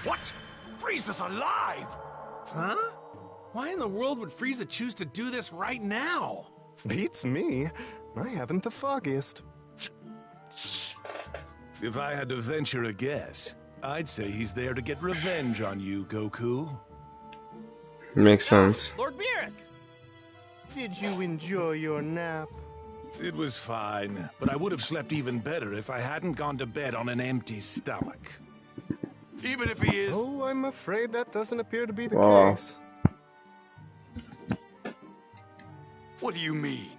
What? Frieza's alive! Huh? Why in the world would Frieza choose to do this right now? Beats me. I haven't the foggiest. If I had to venture a guess, I'd say he's there to get revenge on you, Goku. Makes sense. Lord Beerus! Did you enjoy your nap? It was fine, but I would have slept even better if I hadn't gone to bed on an empty stomach. Even if he is... Oh, I'm afraid that doesn't appear to be the Oh. case. What do you mean?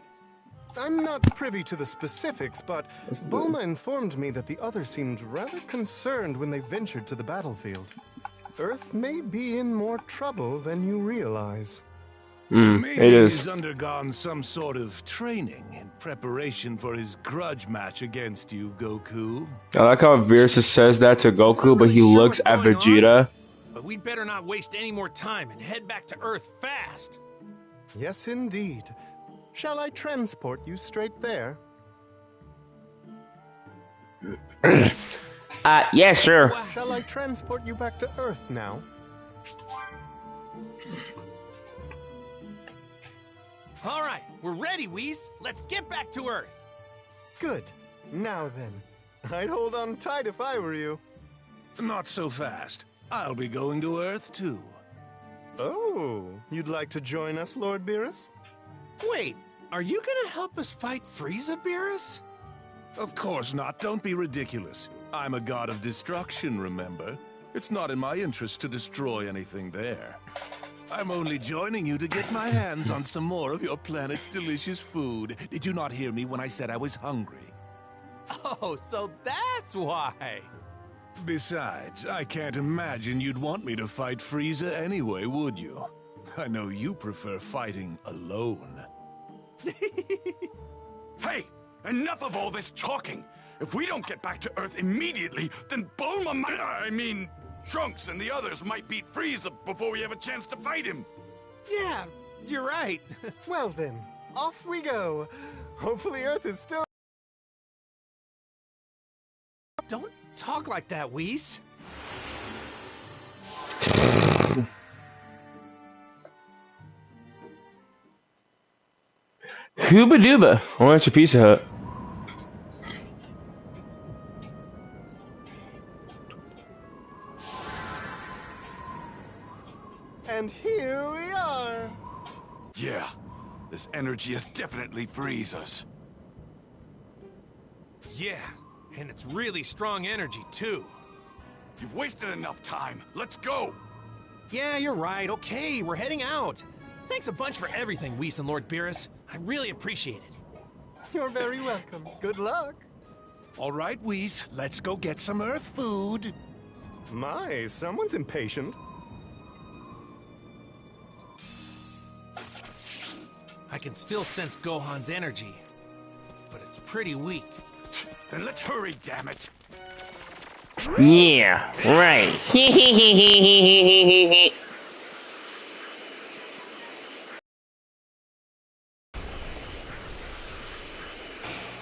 I'm not privy to the specifics, but Bulma informed me that the others seemed rather concerned when they ventured to the battlefield. Earth may be in more trouble than you realize. Maybe it is. he's undergone some sort of training in preparation for his grudge match against you, Goku. I like how Beerus says that to Goku, but he looks at Vegeta. But we'd better not waste any more time and head back to Earth fast. Yes, indeed. Shall I transport you straight there? Yeah, sure. Shall I transport you back to Earth now? All right, we're ready, Whis. Let's get back to Earth. Good. Now then, I'd hold on tight if I were you. Not so fast. I'll be going to Earth, too. Oh, you'd like to join us, Lord Beerus? Wait, are you gonna help us fight Frieza, Beerus? Of course not. Don't be ridiculous. I'm a god of destruction, remember? It's not in my interest to destroy anything there. I'm only joining you to get my hands on some more of your planet's delicious food. Did you not hear me when I said I was hungry? Oh, so that's why. Besides, I can't imagine you'd want me to fight Frieza anyway, would you? I know you prefer fighting alone. Hey! Enough of all this talking! If we don't get back to Earth immediately, then Trunks and the others might beat Frieza before we have a chance to fight him! Yeah, you're right. Well then, off we go. Hopefully Earth is still... Don't talk like that, Whis. Hooba dooba. I want your Pizza Hut. And here we are. Yeah, this energy is definitely Frieza's. Yeah, and it's really strong energy, too. You've wasted enough time. Let's go! Yeah, you're right. Okay, we're heading out. Thanks a bunch for everything, Whis and Lord Beerus. I really appreciate it. You're very welcome. Good luck. All right, Whis, let's go get some Earth food. My, someone's impatient. I can still sense Gohan's energy, but it's pretty weak. Then let's hurry, damn it! Yeah, right.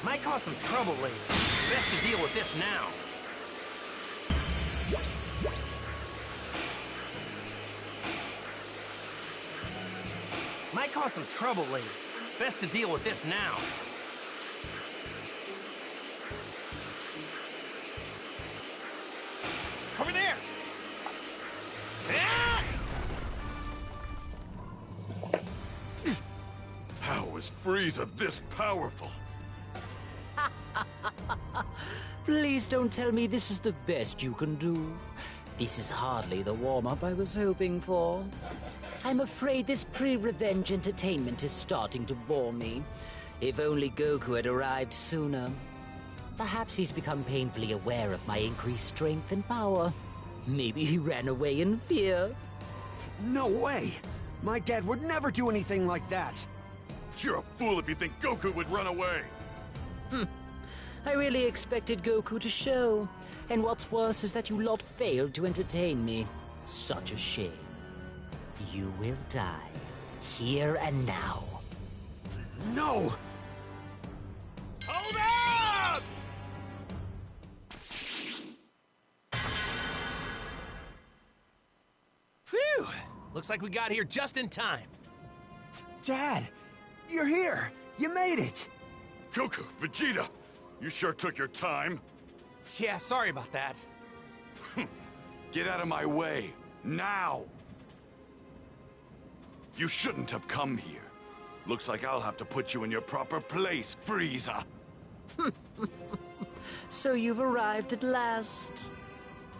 Might cause some trouble later. Best to deal with this now. Might cause some trouble later. Best to deal with this now. Over there! Ah! How is Frieza this powerful? Please don't tell me this is the best you can do. This is hardly the warm-up I was hoping for. I'm afraid this pre-revenge entertainment is starting to bore me. If only Goku had arrived sooner. Perhaps he's become painfully aware of my increased strength and power. Maybe he ran away in fear. No way! My dad would never do anything like that! You're a fool if you think Goku would run away! I really expected Goku to show. And what's worse is that you lot failed to entertain me. Such a shame. You will die. Here and now. No! Hold up! Phew! Looks like we got here just in time. Dad! You're here! You made it! Goku, Vegeta, you sure took your time. Yeah, sorry about that. Get out of my way, now! You shouldn't have come here. Looks like I'll have to put you in your proper place, Frieza. So you've arrived at last.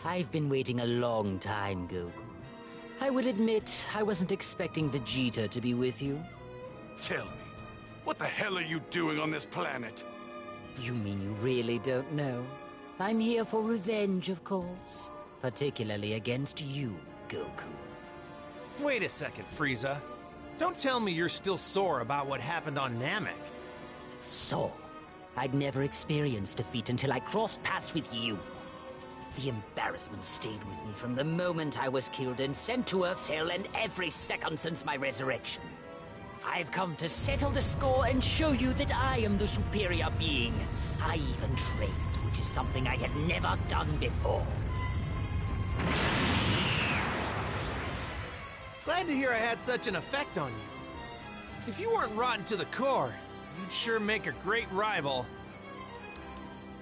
I've been waiting a long time, Goku. I will admit, I wasn't expecting Vegeta to be with you. Tell me, what the hell are you doing on this planet? You mean you really don't know? I'm here for revenge, of course. Particularly against you, Goku. Wait a second, Frieza. Don't tell me you're still sore about what happened on Namek. Sore? I'd never experienced defeat until I crossed paths with you. The embarrassment stayed with me from the moment I was killed and sent to Earth's Hell, and every second since my resurrection. I've come to settle the score and show you that I am the superior being. I even trained, which is something I had never done before. Glad to hear I had such an effect on you. If you weren't rotten to the core, you'd sure make a great rival.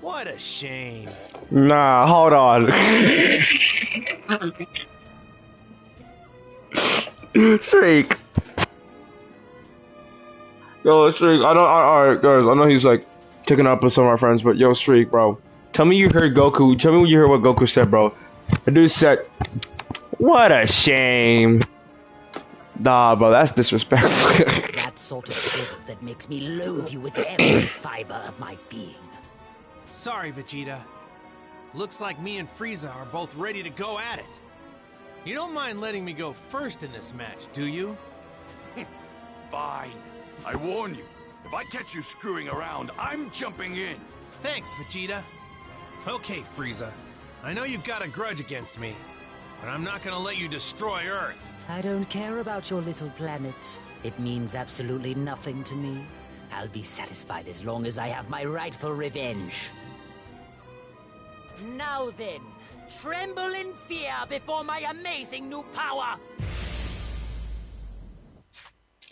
What a shame. Nah, hold on. Streak. Yo, Streak. Alright, guys. I know he's like taking up with some of our friends, but yo, Streak, bro. Tell me you heard Goku. Tell me when you heard what Goku said, bro. The dude said, "What a shame." Nah, bro, that's disrespectful. It's that sort of truth that makes me loathe you with every fiber of my being. Sorry, Vegeta. Looks like me and Frieza are both ready to go at it. You don't mind letting me go first in this match, do you? Fine. I warn you. If I catch you screwing around, I'm jumping in. Thanks, Vegeta. Okay, Frieza. I know you've got a grudge against me, but I'm not gonna let you destroy Earth. I don't care about your little planet. It means absolutely nothing to me. I'll be satisfied as long as I have my rightful revenge. Now then, tremble in fear before my amazing new power!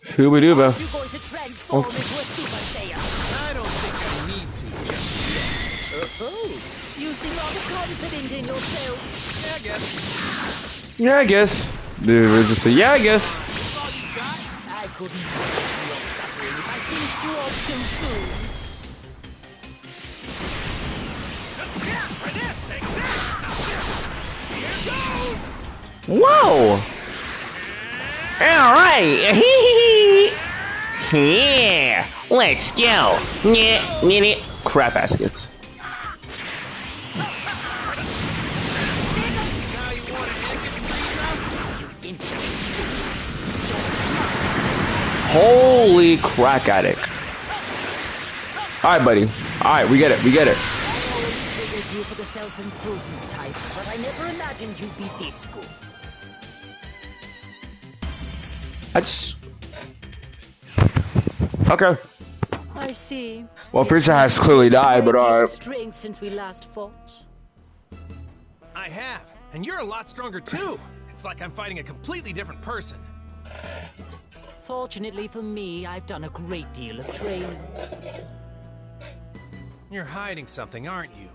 Hooba-dooba. You're going to transform into a Super Saiyan. I don't think I need to just yet. Oh, you seem rather confident in yourself. Yeah, I guess. Yeah, I guess. Dude, we're just say, yeah, I guess. That's all you got? I couldn't imagine your suffering if I finished you off so soon. Whoa! Alright! Yeah! Let's go! Yeah. Crap baskets. Holy crack addict. Alright, buddy. Alright, we get it. I always figured you for the self-improvement type, but I never imagined you'd be this good. Okay. I see. Well, Frieza has clearly died, but alright. Strength since we last fought. I have, and you're a lot stronger too. It's like I'm fighting a completely different person. Fortunately for me, I've done a great deal of training. You're hiding something, aren't you?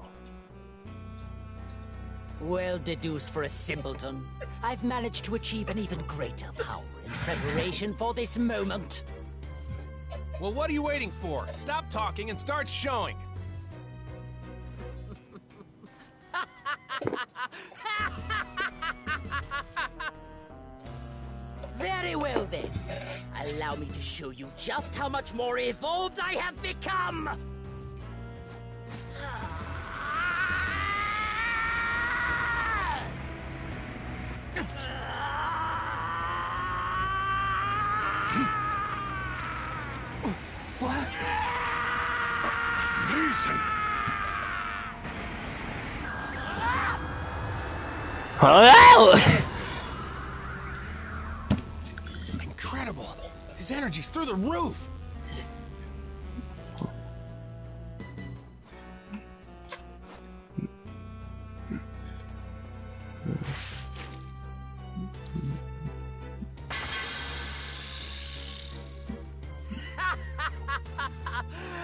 Well deduced for a simpleton. I've managed to achieve an even greater power in preparation for this moment. Well, what are you waiting for? Stop talking and start showing. Very well then. Allow me to show you just how much more evolved I have become! What? Amazing! Hello! Incredible! His energy's through the roof!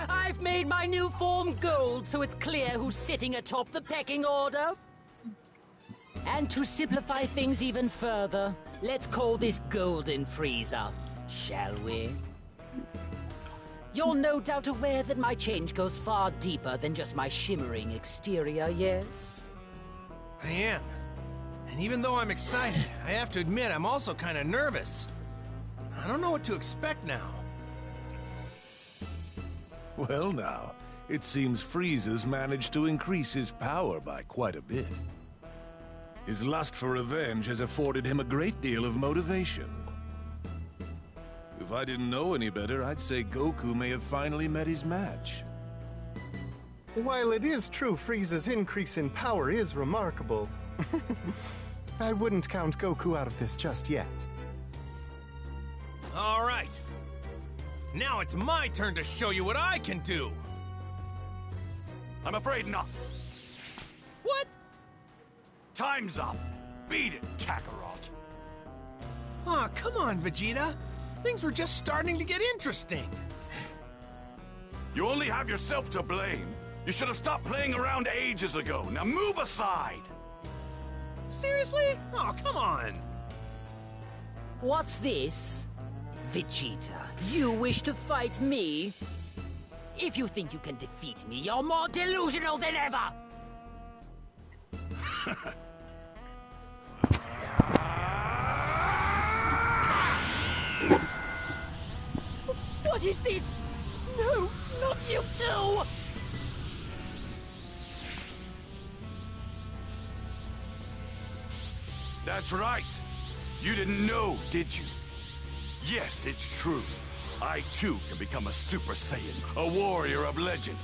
I've made my new form gold, so it's clear who's sitting atop the pecking order. And to simplify things even further, let's call this Golden Frieza, shall we? You're no doubt aware that my change goes far deeper than just my shimmering exterior, yes? I am. And even though I'm excited, I have to admit I'm also kind of nervous. I don't know what to expect now. Well now, it seems Frieza's managed to increase his power by quite a bit. His lust for revenge has afforded him a great deal of motivation. If I didn't know any better, I'd say Goku may have finally met his match. While it is true Frieza's increase in power is remarkable, I wouldn't count Goku out of this just yet. All right. Now it's my turn to show you what I can do. I'm afraid not. What? Time's up. Beat it, Kakarot. Aw, come on, Vegeta. Things were just starting to get interesting. You only have yourself to blame. You should have stopped playing around ages ago. Now move aside. Seriously? Oh, come on. What's this? Vegeta, you wish to fight me? If you think you can defeat me, you're more delusional than ever! What is this? No, not you too! That's right. You didn't know, did you? Yes, it's true. I too can become a Super Saiyan, a warrior of legend.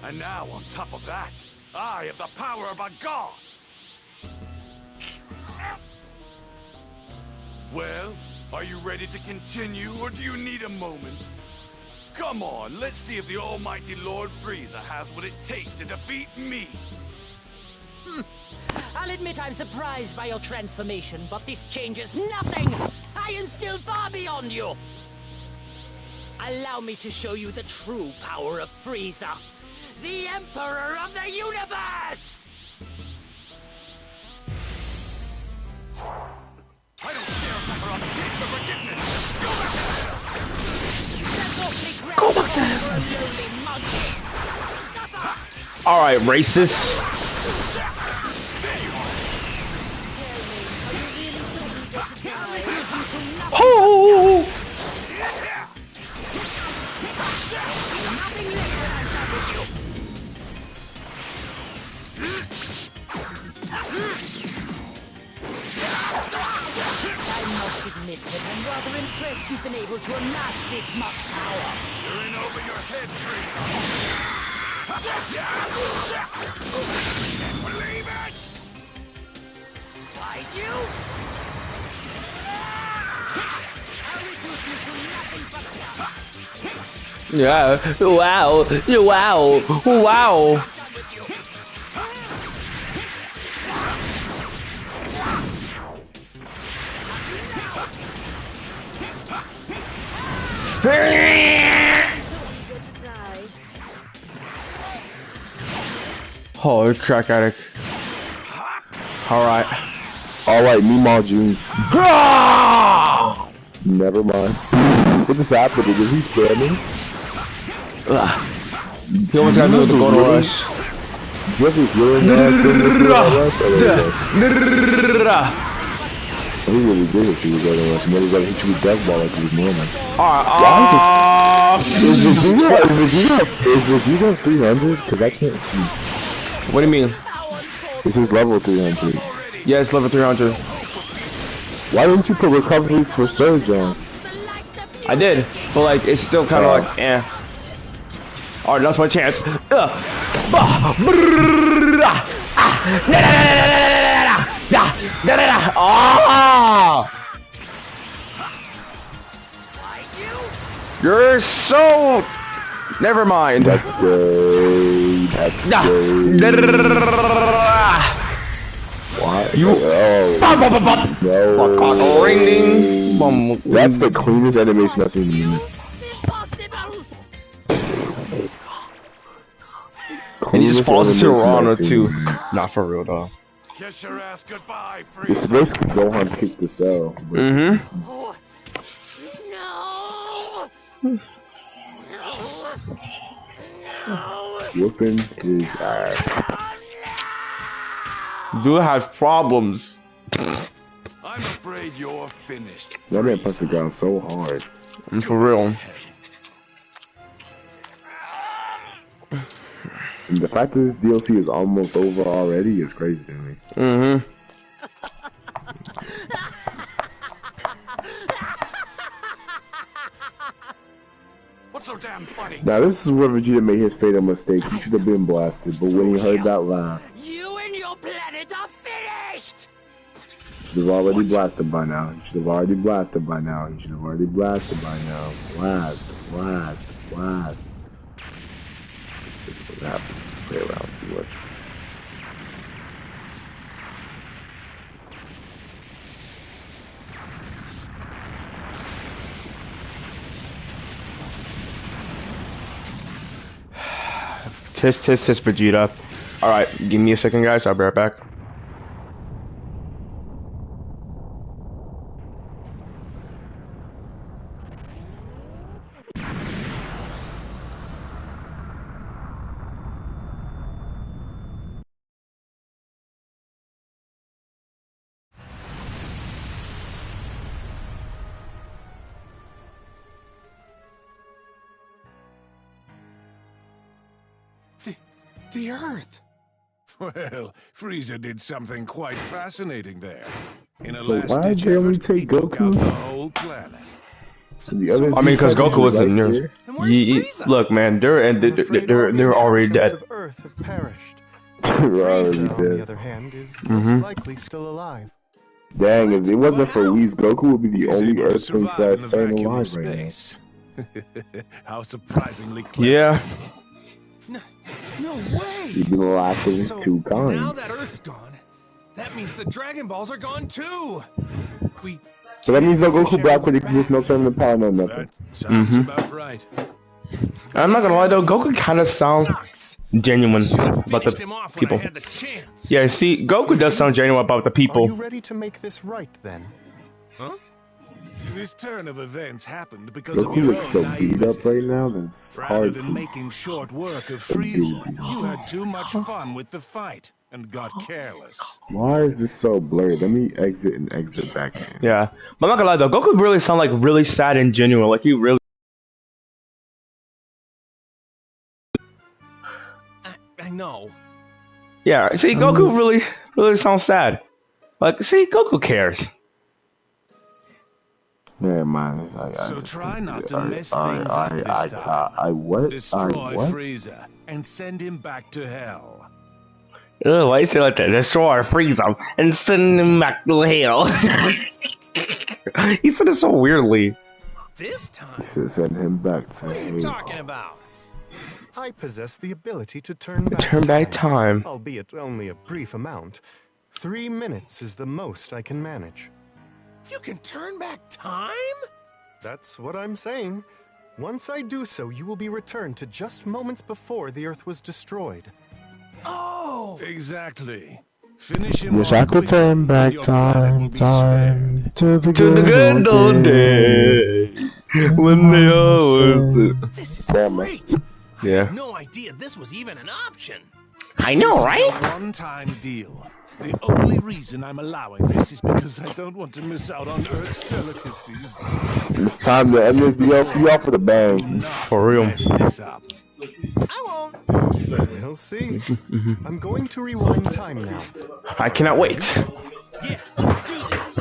And now, on top of that, I have the power of a god! Well, are you ready to continue, or do you need a moment? Come on, let's see if the almighty Lord Frieza has what it takes to defeat me! I'll admit I'm surprised by your transformation, but this changes nothing! I am still far beyond you! Allow me to show you the true power of Frieza, the Emperor of the Universe! I don't share Kakarot's taste for forgiveness! Go back to hell! Go back to hell! Alright, racist. Oh! I must admit that I'm rather impressed you've been able to amass this much power. You're in over your head, Frieza! Can't believe it! Why, you? I'll reduce you to nothing but dust. Yeah. Wow. Wow. Wow. Oh, crack addict. Alright. Alright, Meemaw June. Never mind. What is happening? Is he spamming? He almost got me with the Golden Rush. What is really he really good at you with Golden Rush. Maybe he's gonna hit you with Death Ball like he was normal. Is Vegeta 300? Because I can't see. What do you mean? This is level 300. Yeah, it's level 300. Why didn't you put recovery for Surge on? I did, but like it's still kind of like eh. Alright, that's my chance. You're so. Never mind. That's good. That's good. Why? You. No. Ring. That's the cleanest animation I've seen in a minute. And he just falls into Rana too. Not for real though. Kiss your ass goodbye, Frieza. It's basically Gohan's kick to Cell. Whooping his ass. Dude has problems. I'm afraid you're finished. That man punched the ground so hard. For real. And the fact that this DLC is almost over already is crazy to me. What's so damn funny? Now this is where Vegeta made his fatal mistake. He should have been blasted, but when he heard that laugh, You and your planet are finished! he should have already blasted by now. He should have already blasted by now. He should have already blasted by now. Blast. It's just what happens. Play around too much. Tisk, Vegeta. Alright, give me a second, guys. I'll be right back. The Earth. Well, Frieza did something quite fascinating there. In a So last why ditch did they only effort, he take took out Goku? the whole planet. I mean, because Goku wasn't near. Look, man, they're already dead. Of Earth have perished. They're already Frieza, on dead. the other hand, is most likely still alive. Dang, if it wasn't for Whis, Goku would be the He's only able to Earthling survive in that's the staying vacuum of alive right now. space. How surprisingly clever. Yeah. No way. He's been alive for his So, two now kinds. that Earth's gone, that means the Dragon Balls are gone too. We. So that means no Goku Black would exist, no tournament power, no nothing. That sounds about right. I'm not gonna lie though, Goku kind of sounds genuine about the people. Yeah, see, Goku does sound genuine about the Are people. you ready to make this right then? Huh? This turn of events happened because of Goku your looks own so beat naivety. up right now that it's Rather hard than to... making short work of Frieza, you had too much fun with the fight and got careless. Why is this so blurred? Let me exit and exit back in. Yeah, but I'm not gonna lie though, Goku really sound like really sad and genuine. Like he really. I know. Yeah, see, Goku really sounds sad. Like, see, Goku cares. Never mind. So try not to mess things up this time. Destroy Frieza and send him back to hell. Ugh, why you say like that? Destroy, freeze him, and send him back to hell. He said it so weirdly. This time? Send him back to What are you talking about? I possess the ability to turn back time. Albeit only a brief amount. 3 minutes is the most I can manage. You can turn back time? That's what I'm saying. Once I do so, you will be returned to just moments before the Earth was destroyed. Oh! Exactly. Finish him Wish off I could quickly, turn and back your planet will time be to the good old days when they always. This is great. I Yeah. had no idea this was even an option. I know, This is right? a one-time deal. The only reason I'm allowing this is because I don't want to miss out on Earth's delicacies. It's time to end this DLC off with a bang. For real. Mess this up. I won't. We'll see. I'm going to rewind time now. I cannot wait. Yeah, let's do this.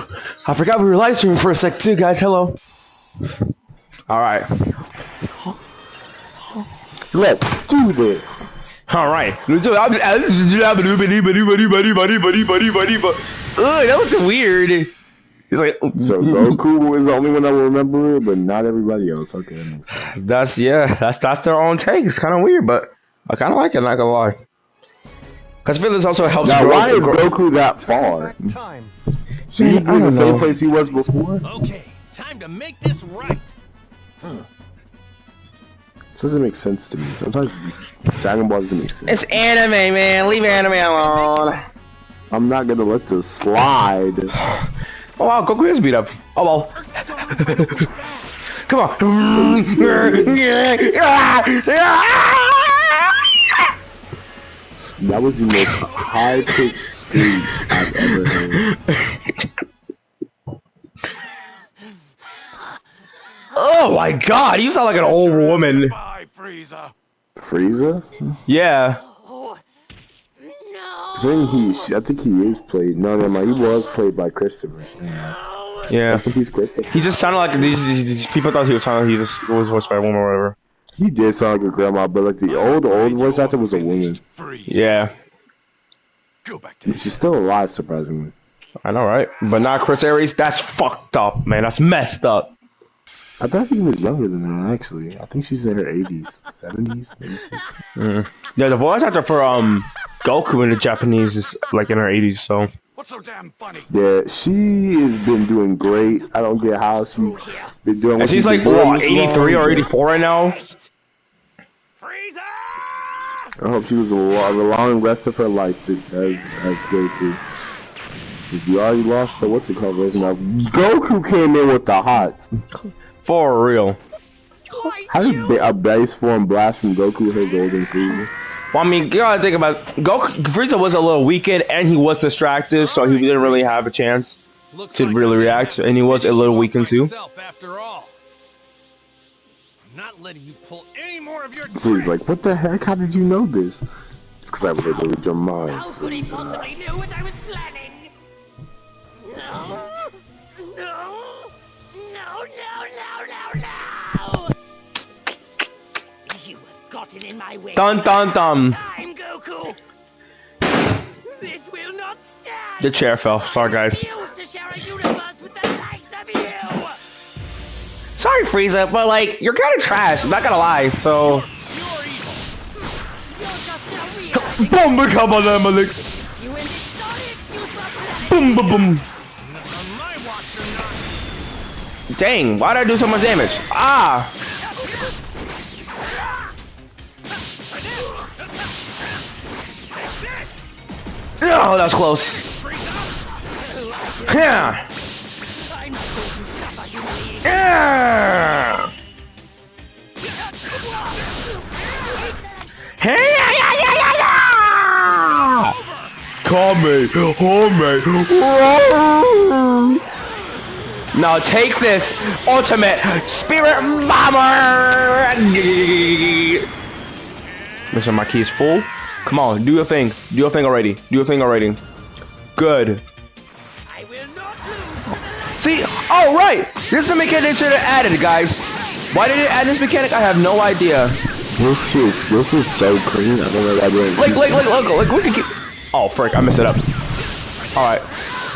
I forgot we were live streaming for a sec too, guys. Hello. All right. Let's do this. All right. Ugh, that was weird. He's like, So Goku was the only one that will remember it, but not everybody else. Okay, that makes sense. that's their own take. It's kind of weird, but I kind of like it. Not gonna lie. Because I feel this also helps. Now, why is Goku that far? Time. Should he be in the same place he was before? Okay, time to make this right. This doesn't make sense to me. Sometimes Dragon Ball doesn't make sense. It's anime, man. Leave anime alone. I'm not gonna let this slide. Oh wow, Goku is beat up. Oh well. Come on. That was the most high-pitched screech I've ever heard. Oh my god, you sound like an old woman. Goodbye, Frieza. Frieza? Yeah. I think he is played. No, never mind. He was played by Christopher. Yeah. Rest in peace, Christopher. He just sounded like these people thought he was sounding like he just was voiced by a woman or whatever. He did sound like a grandma, but like the old voice actor was a woman. Yeah. Go back to She's still alive, surprisingly. I know, right? But not Chris Aries. That's fucked up, man. That's messed up. I thought he was younger than that, actually. I think she's in her 80s, 70s, maybe 60s. Yeah, the voice actor for Goku in the Japanese is like in her 80s, so. What's so damn funny? Yeah, she has been doing great. I don't get how she's been doing. And she's like, what, 83 or 84 right now? Frieza! I hope she was the long rest of her life to as Goku. Because we already lost the what's it called version of Goku came in with the hots. For real. How did a base form blast from Goku hit Golden Frieza? Well, I mean, you gotta think about Goku. Frieza was a little weakened and he was distracted, so he didn't really have a chance to really react, and he was a little weakened too. After all. I'm not letting you pull any more of your He's like, what the heck? How did you know this? It's because I was able to read your mind. How could he possibly know what I was planning? No! No! No, no, no, no, no! You have gotten in my way. Dun dun dun. Time, Goku! This will not stand! The chair fell. Sorry, guys. To share a universe with the likes of you! Sorry, Frieza, but like, you're kind of trash. I'm not gonna lie. So. Boom, become a lemon. Boom, boom, boom. Dang, why did I do so much damage? Ah! Oh, that was close. Yeah. Yeah. Hey, call me, now take this ultimate spirit bomber. Mr. My key is full. Come on, do your thing. Do your thing already. Do your thing already. Good. See, oh right, this is a mechanic they should have added, guys. Why did it add this mechanic? I have no idea. This is so clean. I don't know why they didn't. Like we can keep. Oh frick, I messed it up. All right,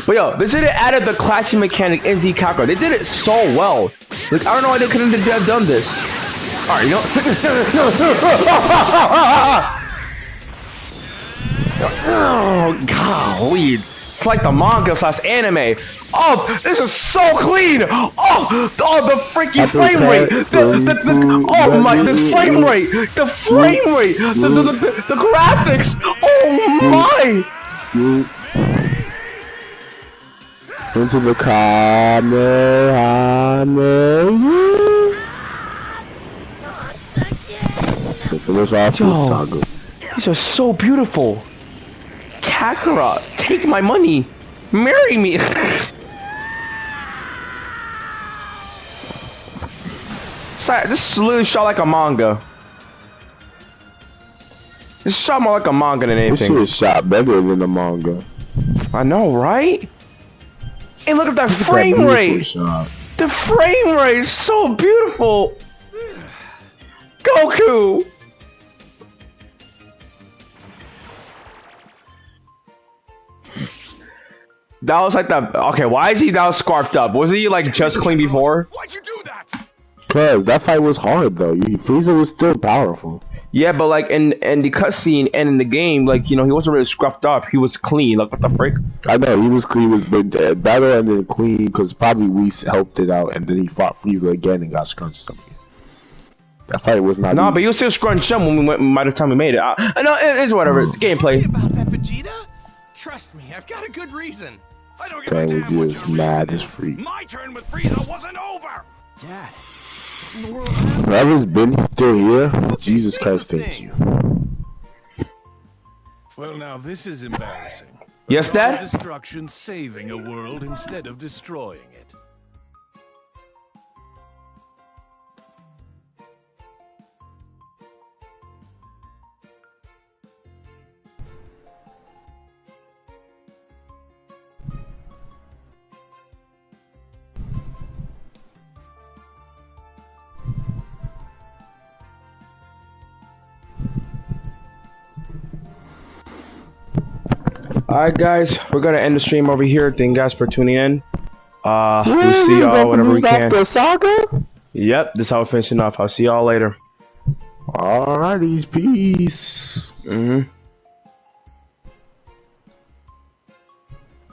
but yo, they should have added the clashing mechanic in Z Kakarot. They did it so well. Like I don't know why they couldn't have done this. All right, you know. Oh golly. It's like the manga / anime. Oh, this is so clean. Oh, the freaking frame rate. The frame rate. The frame rate. The graphics. Oh my. Into the Kamehameha. To finish off this saga. These are so beautiful. Kakarot, take my money. Marry me. Sorry, this is literally shot like a manga. This shot more like a manga than anything. This shit is shot better than the manga. I know, right? And look at that frame rate. The frame rate is so beautiful. Goku. That was like the okay. Why is he now scarfed up? Was he like just clean before? Why'd you do that? Cause that fight was hard though. Frieza was still powerful. Yeah, but like in the cutscene and in the game, like you know, he wasn't really scruffed up. He was clean. Like what the frick? I know he was clean, but better and then clean because probably Whis helped it out, and then he fought Frieza again and got scrunched up. That fight was not. No, easy. but he was still scrunched up when we went. By the time we made it, I know it's whatever. It's gameplay. About that, Vegeta? Trust me, I've got a good reason. I don't give a damn what your mad reason as freak. My turn with Frieza wasn't over. Dad. Whoever's been still here, Jesus Christ, thank you. Well, now this is embarrassing. Yes, Dad? Destruction saving a world instead of destroying it. Alright guys, we're gonna end the stream over here. Thank you guys for tuning in. We'll see y'all whenever we can. The saga? Yep, this is how we're finishing off. I'll see y'all later. Alrighty, peace.